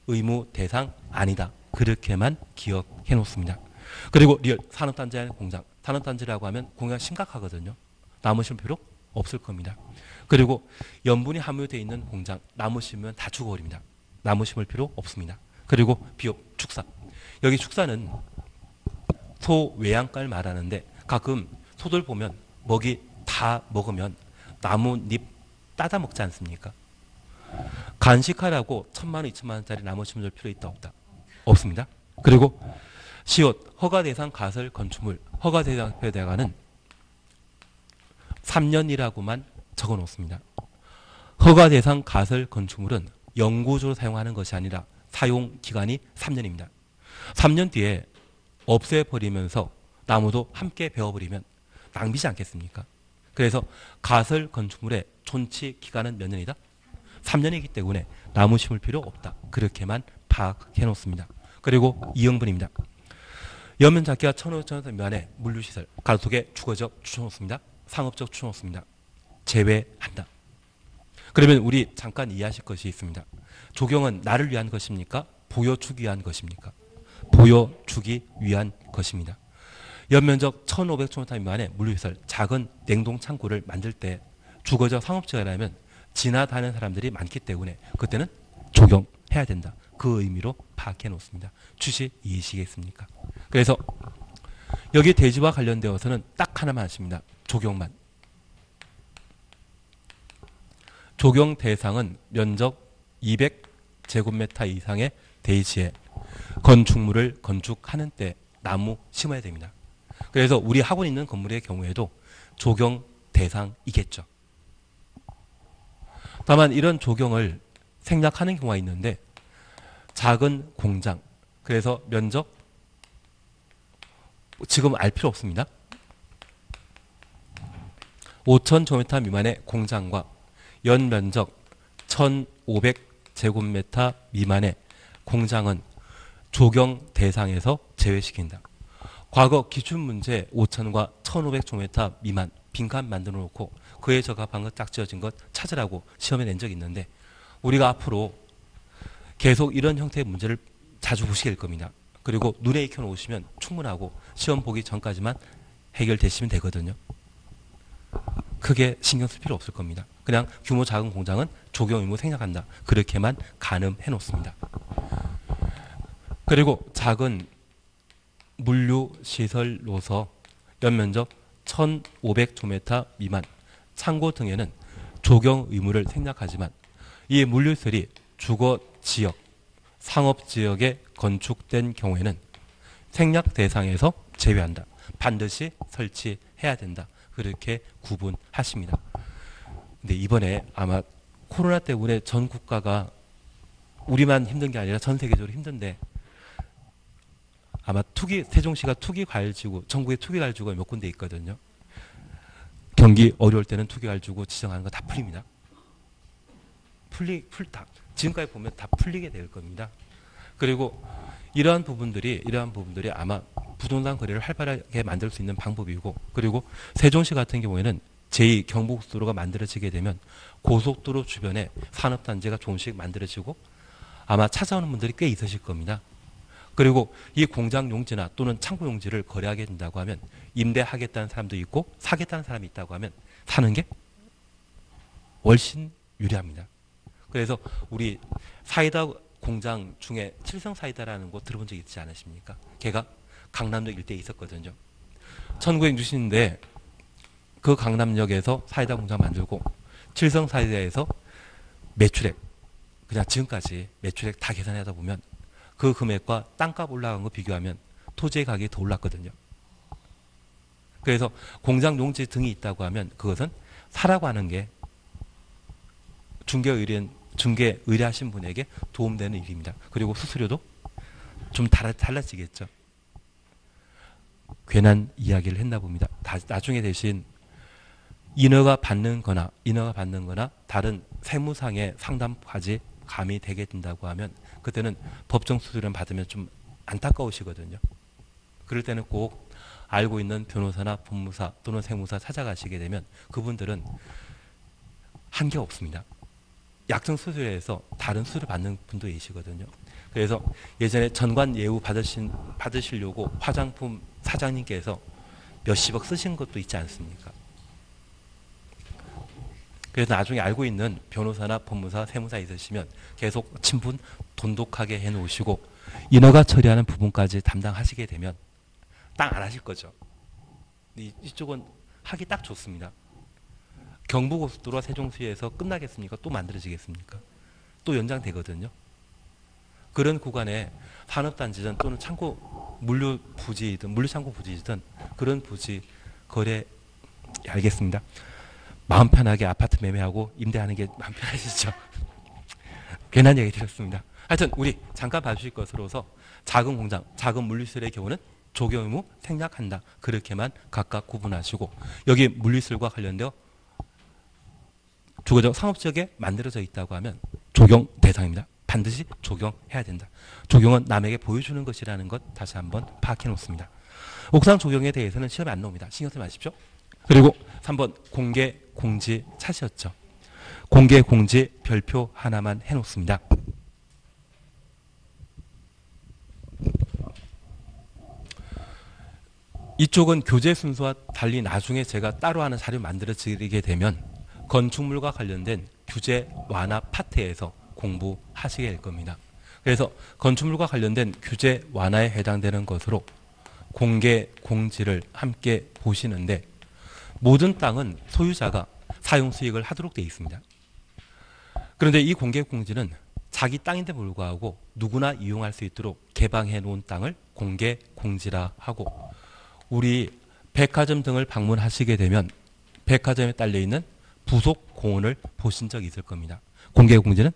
Speaker 1: 의무 대상 아니다. 그렇게만 기억해 놓습니다. 그리고 리얼 산업단지 안에 공장. 산업단지라고 하면 공장 심각하거든요. 나무 심을 필요 없을 겁니다. 그리고 염분이 함유되어 있는 공장. 나무 심으면 다 죽어버립니다. 나무 심을 필요 없습니다. 그리고 비업, 축사. 여기 축사는 소 외양간을 말하는데 가끔 소들 보면 먹이 다 먹으면 나뭇잎 따다 먹지 않습니까? 간식하라고 1,000만 원, 2,000만 원짜리 나무 심어줄 필요 있다 없다? 없습니다. 그리고 시옷 허가 대상 가설 건축물 허가 대상에다가는 3년이라고만 적어 놓습니다. 허가 대상 가설 건축물은 영구적으로 사용하는 것이 아니라 사용 기간이 3년입니다. 3년 뒤에 없애버리면서 나무도 함께 베어버리면 낭비지 않겠습니까? 그래서 가설 건축물의 존치 기간은 몇 년이다? 3년이기 때문에 나무 심을 필요 없다. 그렇게만 파악해 놓습니다. 그리고 2형분입니다. 연면 작기가 1,500제곱미터 미만의 물류시설, 가로속에 주거적 추천없습니다. 상업적 추천없습니다. 제외한다. 그러면 우리 잠깐 이해하실 것이 있습니다. 조경은 나를 위한 것입니까? 보여주기 위한 것입니까? 보여주기 위한 것입니다. 연면적 1,500제곱미터 미만의 물류시설, 작은 냉동창고를 만들 때 주거적 상업지역이라면 지나다니는 사람들이 많기 때문에 그때는 조경해야 된다. 그 의미로 파악해 놓습니다. 취지 이해시겠습니까? 그래서 여기 대지와 관련되어서는 딱 하나만 하십니다. 조경만. 조경 대상은 면적 200제곱미터 이상의 대지에 건축물을 건축하는 때 나무 심어야 됩니다. 그래서 우리 하고 있는 건물의 경우에도 조경 대상이겠죠. 다만 이런 조경을 생략하는 경우가 있는데 작은 공장, 그래서 면적 지금 알 필요 없습니다. 5,000제곱미터 미만의 공장과 연면적 1,500제곱미터 미만의 공장은 조경 대상에서 제외시킨다. 과거 기출문제 5,000과 1,500제곱미터 미만 빈칸 만들어 놓고 그에 적합한 것 짝지어진 것 찾으라고 시험에 낸 적이 있는데 우리가 앞으로 계속 이런 형태의 문제를 자주 보시게 될 겁니다. 그리고 눈에 익혀 놓으시면 충분하고 시험 보기 전까지만 해결되시면 되거든요. 크게 신경 쓸 필요 없을 겁니다. 그냥 규모 작은 공장은 조경 의무 생략한다. 그렇게만 가늠해 놓습니다. 그리고 작은 물류시설로서 연면적 1,500제곱미터 미만 창고 등에는 조경 의무를 생략하지만 이 물류시설이 주거지역, 상업지역에 건축된 경우에는 생략 대상에서 제외한다. 반드시 설치해야 된다. 그렇게 구분하십니다. 근데 이번에 아마 코로나 때문에 전 국가가 우리만 힘든 게 아니라 전 세계적으로 힘든데 아마 세종시가 투기과열지구, 전국에 투기과열지구가 몇 군데 있거든요. 경기 어려울 때는 투기과열지구 지정하는 거 다 풀립니다. 지금까지 보면 다 풀리게 될 겁니다. 그리고 이러한 부분들이 아마 부동산 거래를 활발하게 만들 수 있는 방법이고, 그리고 세종시 같은 경우에는 제2경부고속도로가 만들어지게 되면 고속도로 주변에 산업단지가 조금씩 만들어지고 아마 찾아오는 분들이 꽤 있으실 겁니다. 그리고 이 공장 용지나 또는 창고 용지를 거래하게 된다고 하면 임대하겠다는 사람도 있고 사겠다는 사람이 있다고 하면 사는 게 훨씬 유리합니다. 그래서 우리 사이다 공장 중에 칠성 사이다라는 곳 들어본 적 있지 않으십니까? 걔가 강남역 일대에 있었거든요. 1960년대 그 강남역에서 사이다 공장 만들고 칠성 사이다에서 매출액, 그냥 지금까지 매출액 다 계산하다 보면 그 금액과 땅값 올라간 거 비교하면 토지의 가격이 더 올랐거든요. 그래서 공장 용지 등이 있다고 하면 그것은 사라고 하는 게 중개 의뢰하신 분에게 도움되는 일입니다. 그리고 수수료도 좀 달라지겠죠. 괜한 이야기를 했나 봅니다. 나중에 대신 인허가 받는 거나 다른 세무상의 상담까지 가미되게 된다고 하면 그때는 법정 수수료를 받으면 좀 안타까우시거든요. 그럴 때는 꼭 알고 있는 변호사나 법무사 또는 세무사 찾아가시게 되면 그분들은 한계 없습니다. 약정 수수료에서 다른 수수료 받는 분도 계시거든요. 그래서 예전에 전관 예우 받으시려고 화장품 사장님께서 몇십억 쓰신 것도 있지 않습니까? 그래서 나중에 알고 있는 변호사나 법무사, 세무사 있으시면 계속 친분 돈독하게 해놓으시고 인허가 처리하는 부분까지 담당하시게 되면 땅 안 하실 거죠. 이쪽은 하기 딱 좋습니다. 경부고속도로가 세종시에서 끝나겠습니까? 또 만들어지겠습니까? 또 연장되거든요. 그런 구간에 산업단지든 또는 창고 물류 부지든 물류창고 부지든 그런 부지 거래 알겠습니다. 마음 편하게 아파트 매매하고 임대하는 게 마음 편하시죠? 괜한 얘기 드렸습니다. 하여튼 우리 잠깐 봐주실 것으로서 작은 공장, 작은 물류시설의 경우는 조경 의무 생략한다. 그렇게만 각각 구분하시고 여기 물류시설과 관련되어 주거적 상업지역에 만들어져 있다고 하면 적용 대상입니다. 반드시 적용해야 된다. 적용은 남에게 보여주는 것이라는 것 다시 한번 파악해 놓습니다. 옥상 적용에 대해서는 시험에 안 나옵니다. 신경 쓰지 마십시오. 그리고 3번 공개 공지 차시였죠. 공개 공지 별표 하나만 해놓습니다. 이쪽은 교재 순서와 달리 나중에 제가 따로 하는 자료 만들어 드리게 되면 건축물과 관련된 규제 완화 파트에서 공부하시게 될 겁니다. 그래서 건축물과 관련된 규제 완화에 해당되는 것으로 공개 공지를 함께 보시는데 모든 땅은 소유자가 사용 수익을 하도록 되어 있습니다. 그런데 이 공개 공지는 자기 땅인데 불구하고 누구나 이용할 수 있도록 개방해 놓은 땅을 공개 공지라 하고 우리 백화점 등을 방문하시게 되면 백화점에 딸려 있는 부속 공원을 보신 적이 있을 겁니다. 공개 공지는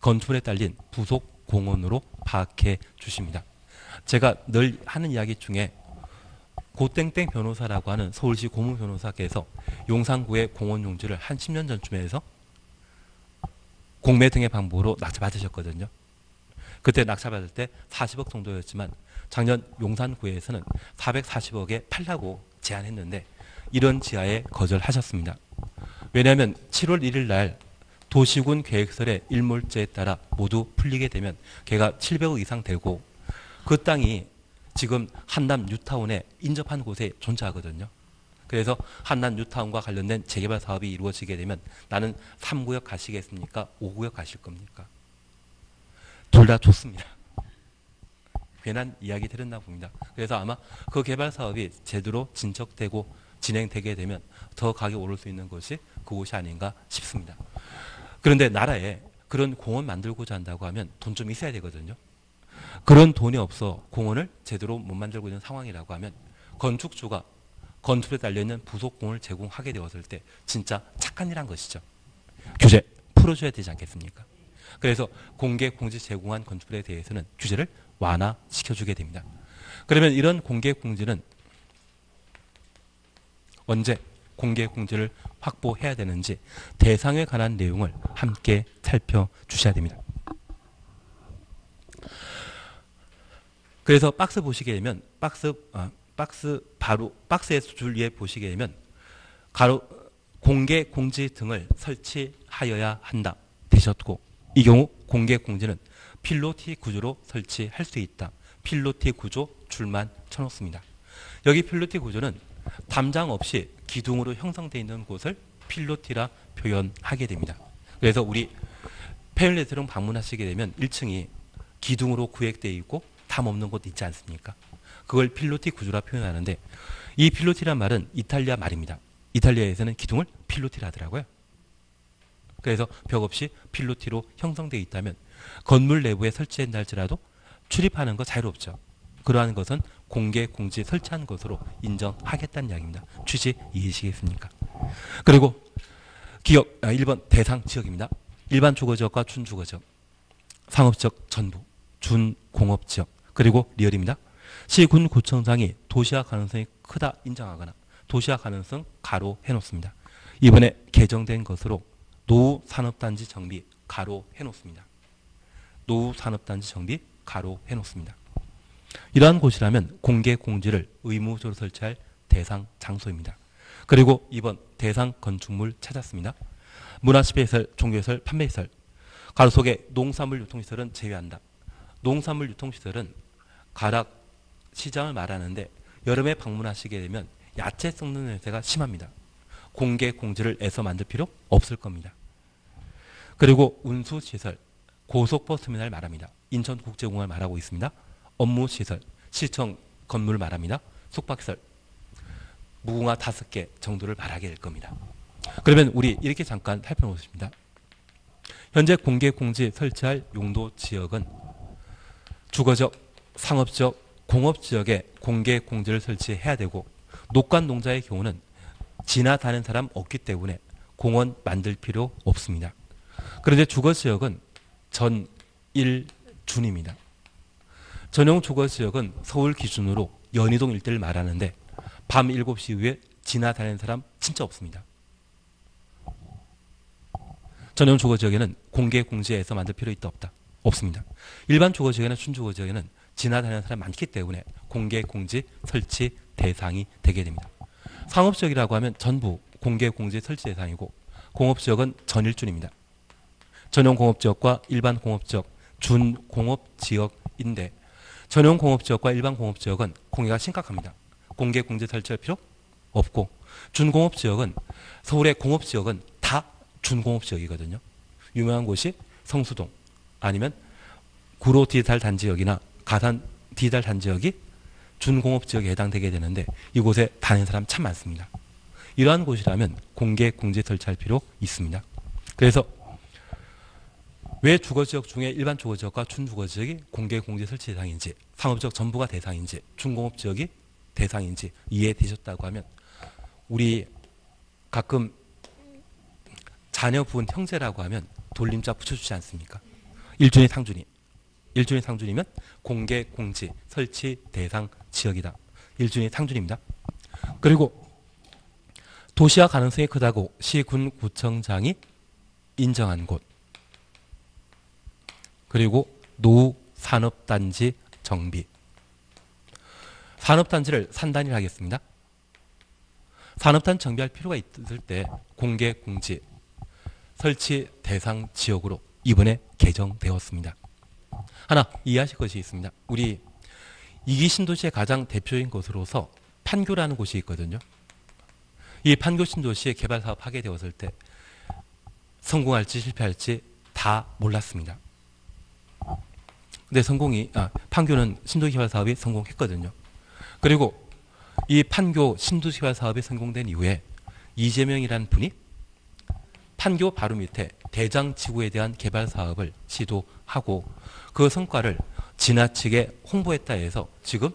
Speaker 1: 건축물에 딸린 부속 공원으로 파악해 주십니다. 제가 늘 하는 이야기 중에 고땡땡 변호사라고 하는 서울시 고문 변호사께서 용산구의 공원 용지를 한 10년 전쯤에 해서 공매 등의 방법으로 낙찰받으셨거든요. 그때 낙찰받을 때 40억 정도였지만 작년 용산구에서는 440억에 팔라고 제안했는데 이런 지하에 거절하셨습니다. 왜냐하면 7월 1일 날 도시군 계획설의 일몰제에 따라 모두 풀리게 되면 걔가 700억 이상 되고 그 땅이 지금 한남 뉴타운에 인접한 곳에 존재하거든요. 그래서 한남 뉴타운과 관련된 재개발 사업이 이루어지게 되면 나는 3구역 가시겠습니까? 5구역 가실 겁니까? 둘 다 좋습니다. 괜한 이야기 드렸나 봅니다. 그래서 아마 그 개발 사업이 제대로 진척되고 진행되게 되면 더 가격이 오를 수 있는 것이 그곳이 아닌가 싶습니다. 그런데 나라에 그런 공원 만들고자 한다고 하면 돈 좀 있어야 되거든요. 그런 돈이 없어 공원을 제대로 못 만들고 있는 상황이라고 하면 건축주가 건축에 달려있는 부속 공원을 제공하게 되었을 때 진짜 착한 일한 것이죠. 규제 풀어줘야 되지 않겠습니까? 그래서 공개 공지 제공한 건축물에 대해서는 규제를 완화시켜주게 됩니다. 그러면 이런 공개 공지는 언제 공개 공지를 확보해야 되는지 대상에 관한 내용을 함께 살펴주셔야 됩니다. 그래서 박스 보시게 되면 박스에서 줄 위에 보시게 되면 공개 공지 등을 설치하여야 한다 되셨고 이 경우 공개 공지는 필로티 구조로 설치할 수 있다. 필로티 구조 줄만 쳐놓습니다. 여기 필로티 구조는 담장 없이 기둥으로 형성되어 있는 곳을 필로티라 표현하게 됩니다. 그래서 우리 페일레트룸 방문하시게 되면 1층이 기둥으로 구획되어 있고 담 없는 곳 있지 않습니까? 그걸 필로티 구조라 표현하는데 이 필로티란 말은 이탈리아 말입니다. 이탈리아에서는 기둥을 필로티라 하더라고요. 그래서 벽 없이 필로티로 형성되어 있다면 건물 내부에 설치된다 할지라도 출입하는 거 자유롭죠. 그러한 것은 공개 공지 설치한 것으로 인정하겠다는 이야기입니다. 취지 이해하시겠습니까? 그리고 기억 1번 대상 지역입니다. 일반 주거지역과 준주거지역, 상업지역 전부, 준공업지역, 그리고 리얼입니다. 시군 구청장이 도시화 가능성이 크다 인정하거나 도시화 가능성 가로 해놓습니다. 이번에 개정된 것으로 노후 산업단지 정비 가로 해놓습니다. 노후 산업단지 정비 가로 해놓습니다. 이러한 곳이라면 공개 공지를 의무적으로 설치할 대상 장소입니다. 그리고 2번 대상 건축물 찾았습니다. 문화시설, 종교시설, 판매시설, 가로 속에 농산물 유통시설은 제외한다. 농산물 유통시설은 가락 시장을 말하는데 여름에 방문하시게 되면 야채 썩는 냄새가 심합니다. 공개 공지를 애써 만들 필요 없을 겁니다. 그리고 운수시설, 고속버스터미널 말합니다. 인천국제공항을 말하고 있습니다. 업무시설, 시청 건물 말합니다. 숙박시설, 무궁화 5개 정도를 말하게 될 겁니다. 그러면 우리 이렇게 잠깐 살펴보겠습니다. 현재 공개공지 설치할 용도 지역은 주거적, 상업적, 공업지역에 공개공지를 설치해야 되고 녹관농자의 경우는 지나다니는 사람 없기 때문에 공원 만들 필요 없습니다. 그런데 주거지역은 전일준입니다. 전용 주거지역은 서울 기준으로 연희동 일대를 말하는데 밤 7시 이후에 지나다니는 사람 진짜 없습니다. 전용 주거지역에는 공개공지에서 만들 필요 있다 없다? 없습니다. 일반 주거지역에는 순주거지역에는 지나다니는 사람 많기 때문에 공개공지 설치 대상이 되게 됩니다. 상업지역이라고 하면 전부 공개공지 설치 대상이고 공업지역은 전일준입니다. 전용 공업지역과 일반 공업지역, 준공업지역인데 전용 공업지역과 일반 공업지역은 공해가 심각합니다. 공개공지 설치할 필요 없고 준공업지역은 서울의 공업지역은 다 준공업지역이거든요. 유명한 곳이 성수동 아니면 구로 디지털 단지역이나 가산 디지털 단지역이 준공업지역에 해당되게 되는데 이곳에 다니는 사람 참 많습니다. 이러한 곳이라면 공개공지 설치할 필요 있습니다. 그래서 왜 주거지역 중에 일반 주거지역과 준주거지역이 공개공지 설치 대상인지 상업지역 전부가 대상인지 준공업지역이 대상인지 이해되셨다고 하면 우리 가끔 자녀분 형제라고 하면 돌림자 붙여주지 않습니까? 일준이 상준이. 일준이 상준이면 공개공지 설치 대상 지역이다. 일준이 상준입니다. 그리고 도시화 가능성이 크다고 시군구청장이 인정한 곳. 그리고 노후 산업단지 정비. 산업단지를 산단위를 하겠습니다. 산업단지 정비할 필요가 있을 때 공개공지 설치 대상 지역으로 이번에 개정되었습니다. 하나 이해하실 것이 있습니다. 우리 이기 신도시의 가장 대표적인 곳으로서 판교라는 곳이 있거든요. 이 판교 신도시의 개발 사업 하게 되었을 때 성공할지 실패할지 다 몰랐습니다. 근데 판교는 신도시 개발 사업이 성공했거든요. 그리고 이 판교 신도시 개발 사업이 성공된 이후에 이재명이라는 분이 판교 바로 밑에 대장지구에 대한 개발 사업을 시도하고 그 성과를 지나치게 홍보했다 해서 지금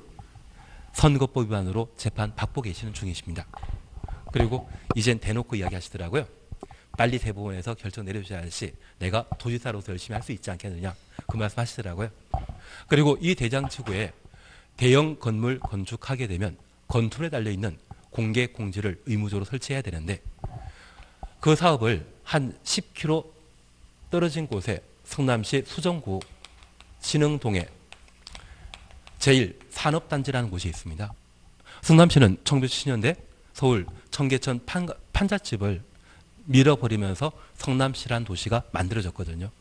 Speaker 1: 선거법 위반으로 재판 받고 계시는 중이십니다. 그리고 이젠 대놓고 이야기하시더라고요. 빨리 대법원에서 결정 내려주셔야지 내가 도지사로서 열심히 할 수 있지 않겠느냐 그 말씀 하시더라고요. 그리고 이 대장지구에 대형 건물 건축하게 되면 건투에 달려있는 공개공지를 의무적으로 설치해야 되는데 그 사업을 한 10km 떨어진 곳에 성남시 수정구 신흥동에 제1산업단지라는 곳이 있습니다. 성남시는 1970년대 서울 청계천 판잣집을 밀어버리면서 성남시라는 도시가 만들어졌거든요.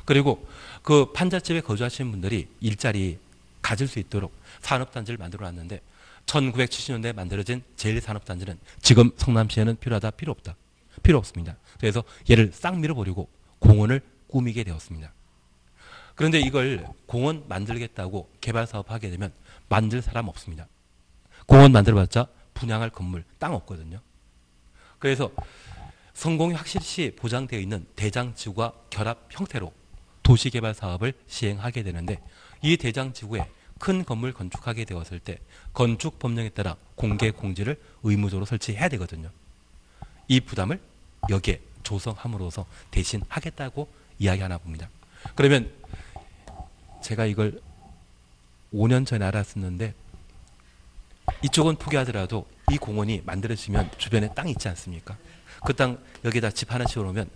Speaker 1: 그리고 그 판잣집에 거주하시는 분들이 일자리 가질 수 있도록 산업단지를 만들어놨는데 1970년대에 만들어진 제1산업단지는 지금 성남시에는 필요하다 필요 없다. 필요 없습니다. 그래서 얘를 싹 밀어버리고 공원을 꾸미게 되었습니다. 그런데 이걸 공원 만들겠다고 개발 사업하게 되면 만들 사람 없습니다. 공원 만들어봤자 분양할 건물 땅 없거든요. 그래서 성공이 확실시 보장되어 있는 대장지구와 결합 형태로 도시개발 사업을 시행하게 되는데 이 대장지구에 큰 건물 건축하게 되었을 때 건축법령에 따라 공개공지를 의무적으로 설치해야 되거든요. 이 부담을 여기에 조성함으로써 대신 하겠다고 이야기하나 봅니다. 그러면 제가 이걸 5년 전에 알았었는데 이쪽은 포기하더라도 이 공원이 만들어지면 주변에 땅 있지 않습니까? 그 땅 여기다 집 하나 지어놓으면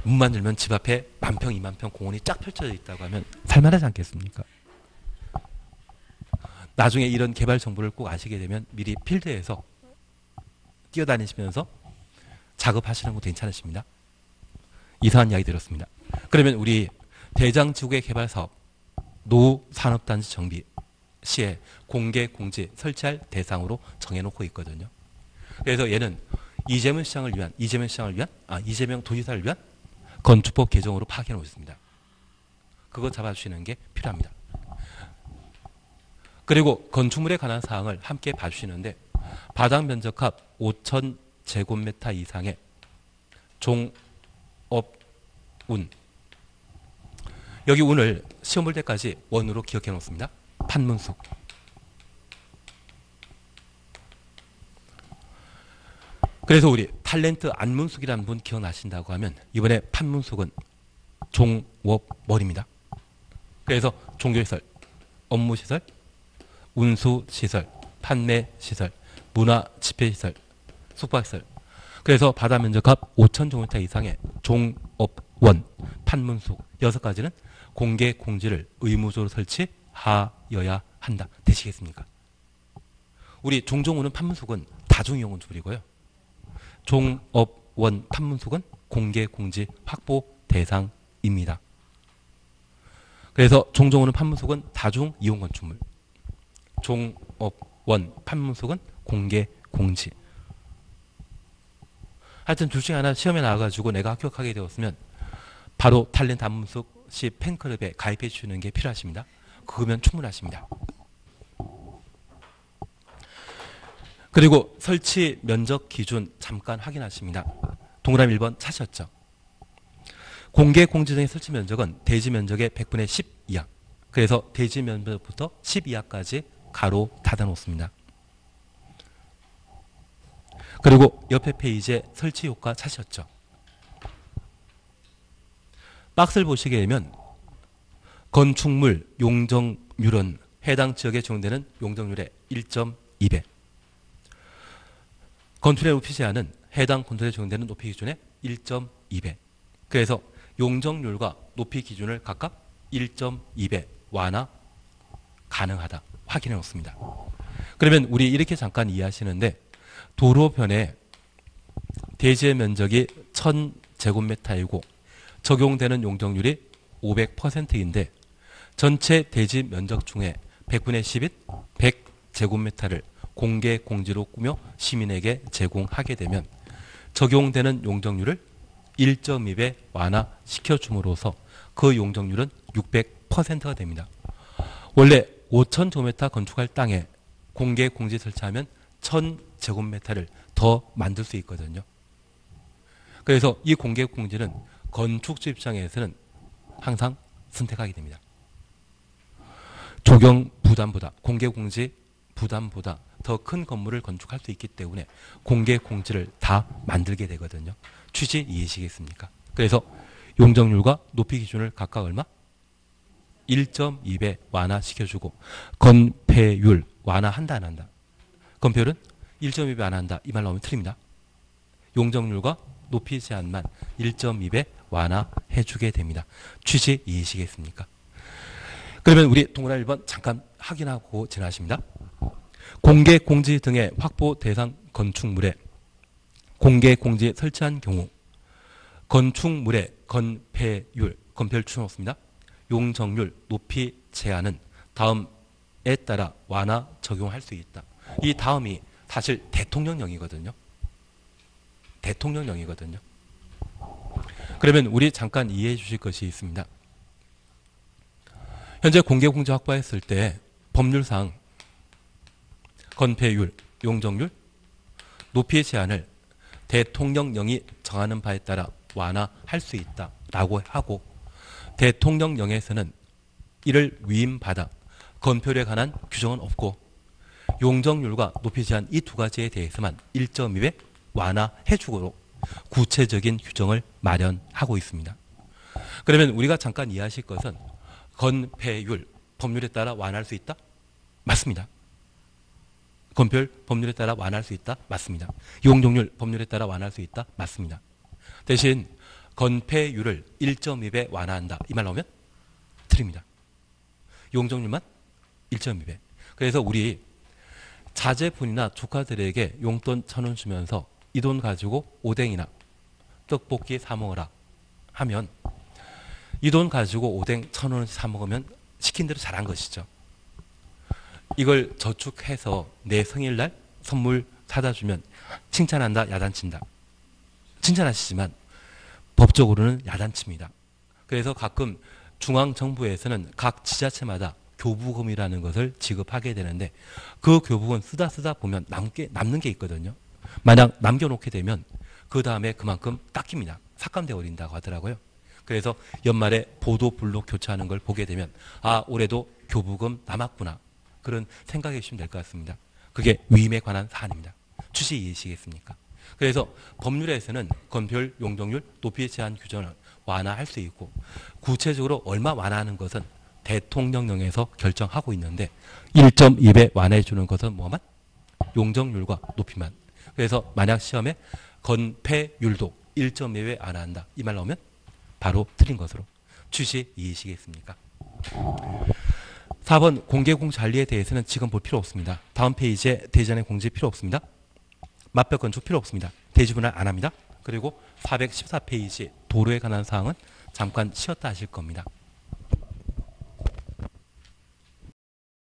Speaker 1: 문만 열면 집 앞에 10,000평, 20,000평 공원이 쫙 펼쳐져 있다고 하면 살만하지 않겠습니까? 나중에 이런 개발 정보를 꼭 아시게 되면 미리 필드에서 뛰어다니시면서 작업하시는 것도 괜찮으십니다. 이상한 이야기 들었습니다. 그러면 우리 대장지구의 개발 사업, 노후 산업단지 정비 시에 공개공지 설치할 대상으로 정해놓고 있거든요. 그래서 얘는 이재명 도지사를 위한 건축법 개정으로 파악해 놓습니다. 그거 잡아주시는 게 필요합니다. 그리고 건축물에 관한 사항을 함께 봐주시는데 바닥 면적합 5,000제곱미터 이상의 종업운. 여기 운을 시험 볼 때까지 원으로 기억해 놓습니다. 판문숙. 그래서 우리 탤런트 안문숙이라는 분 기억나신다고 하면 이번에 판문숙은 종업월입니다. 그래서 종교시설, 업무시설, 운수시설, 판매시설, 문화집회시설, 숙박시설. 그래서 바다 면적합 5,000제곱미터 이상의 종업원, 판문숙 6가지는 공개 공지를 의무적으로 설치하여야 한다. 되시겠습니까? 우리 종종우는 판문숙은 다중이용은 줄이고요. 종업원 판문숙은 공개 공지 확보 대상입니다. 그래서 종종우는 판문숙은 다중 이용 건축물, 종업원 판문숙은 공개 공지. 하여튼 둘 중에 하나 시험에 나와가지고 내가 합격하게 되었으면 바로 탤런트 안문숙 씨 팬클럽에 가입해 주시는 게 필요하십니다. 그거면 충분하십니다. 그리고 설치 면적 기준 잠깐 확인하십니다. 동그라미 1번 찾으셨죠? 공개 공지등의 설치 면적은 대지 면적의 100분의 10 이하. 그래서 대지 면적부터 10 이하까지 가로 닫아 놓습니다. 그리고 옆에 페이지에 설치 효과 찾으셨죠? 박스를 보시게 되면 건축물 용적률은 해당 지역에 적용되는 용적률의 1.2배. 건축의 높이 제한은 해당 건축에 적용되는 높이 기준의 1.2배. 그래서 용적률과 높이 기준을 각각 1.2배 완화 가능하다. 확인해 놓습니다. 그러면 우리 이렇게 잠깐 이해하시는데 도로변에 대지의 면적이 1000제곱미터이고 적용되는 용적률이 500%인데 전체 대지 면적 중에 100분의 10인 100제곱미터를 공개 공지로 꾸며 시민에게 제공하게 되면 적용되는 용적률을 1.2배 완화시켜 줌으로써 그 용적률은 600%가 됩니다. 원래 5,000제곱미터 건축할 땅에 공개 공지 설치하면 1,000제곱미터를 더 만들 수 있거든요. 그래서 이 공개 공지는 건축주 입장에서는 항상 선택하게 됩니다. 조경 부담보다 공개 공지 부담보다 더 큰 건물을 건축할 수 있기 때문에 공개 공지를 다 만들게 되거든요. 취지 이해시겠습니까? 그래서 용적률과 높이 기준을 각각 얼마? 1.2배 완화시켜주고 건폐율 완화한다 안 한다? 건폐율은 1.2배 완화한다. 이 말 나오면 틀립니다. 용적률과 높이 제한만 1.2배 완화해주게 됩니다. 취지 이해시겠습니까? 그러면 우리 동그라미 1번 잠깐 확인하고 지나십니다. 공개 공지 등의 확보 대상 건축물에 공개 공지 설치한 경우 건축물의 건폐율, 건폐율 추천없습니다. 용적률, 높이 제한은 다음에 따라 완화 적용할 수 있다. 이 다음이 사실 대통령령이거든요. 대통령령이거든요. 그러면 우리 잠깐 이해해 주실 것이 있습니다. 현재 공개공지 확보했을 때 법률상 건폐율, 용적률, 높이 제한을 대통령령이 정하는 바에 따라 완화할 수 있다라고 하고 대통령령에서는 이를 위임받아 건폐율에 관한 규정은 없고 용적률과 높이 제한 이 두 가지에 대해서만 1.2배 완화해주도록 구체적인 규정을 마련하고 있습니다. 그러면 우리가 잠깐 이해하실 것은 건폐율, 법률에 따라 완화할 수 있다? 맞습니다. 건폐율, 법률에 따라 완화할 수 있다? 맞습니다. 용적률, 법률에 따라 완화할 수 있다? 맞습니다. 대신 건폐율을 1.2배 완화한다. 이 말 나오면 틀립니다. 용적률만 1.2배. 그래서 우리 자제분이나 조카들에게 용돈 1,000원 주면서 이 돈 가지고 오뎅이나 떡볶이 사 먹어라 하면 이 돈 가지고 오뎅 1,000원씩 사 먹으면 시킨 대로 잘한 것이죠. 이걸 저축해서 내 생일날 선물 사다 주면 칭찬한다, 야단친다. 칭찬하시지만 법적으로는 야단칩니다. 그래서 가끔 중앙정부에서는 각 지자체마다 교부금이라는 것을 지급하게 되는데 그 교부금 쓰다 보면 남는 게 있거든요. 만약 남겨놓게 되면 그 다음에 그만큼 닦입니다. 삭감되어 버린다고 하더라고요. 그래서 연말에 보도 블록 교체하는 걸 보게 되면 아 올해도 교부금 남았구나 그런 생각해 주시면 될 것 같습니다. 그게 위임에 관한 사안입니다. 취지 이해시겠습니까? 그래서 법률에서는 건폐율, 용적률, 높이 제한 규정을 완화할 수 있고 구체적으로 얼마 완화하는 것은 대통령령에서 결정하고 있는데 1.2배 완화해 주는 것은 뭐만? 용적률과 높이만. 그래서 만약 시험에 건폐율도 1.2배 완화한다. 이 말 나오면 바로 틀린 것으로 취지 이해시겠습니까? 4번 공개공관리에 대해서는 지금 볼 필요 없습니다. 다음 페이지에 대전의 공지 필요 없습니다. 맞별 건축 필요 없습니다. 대지분할 안 합니다. 그리고 414페이지 도로에 관한 사항은 잠깐 쉬었다 하실 겁니다.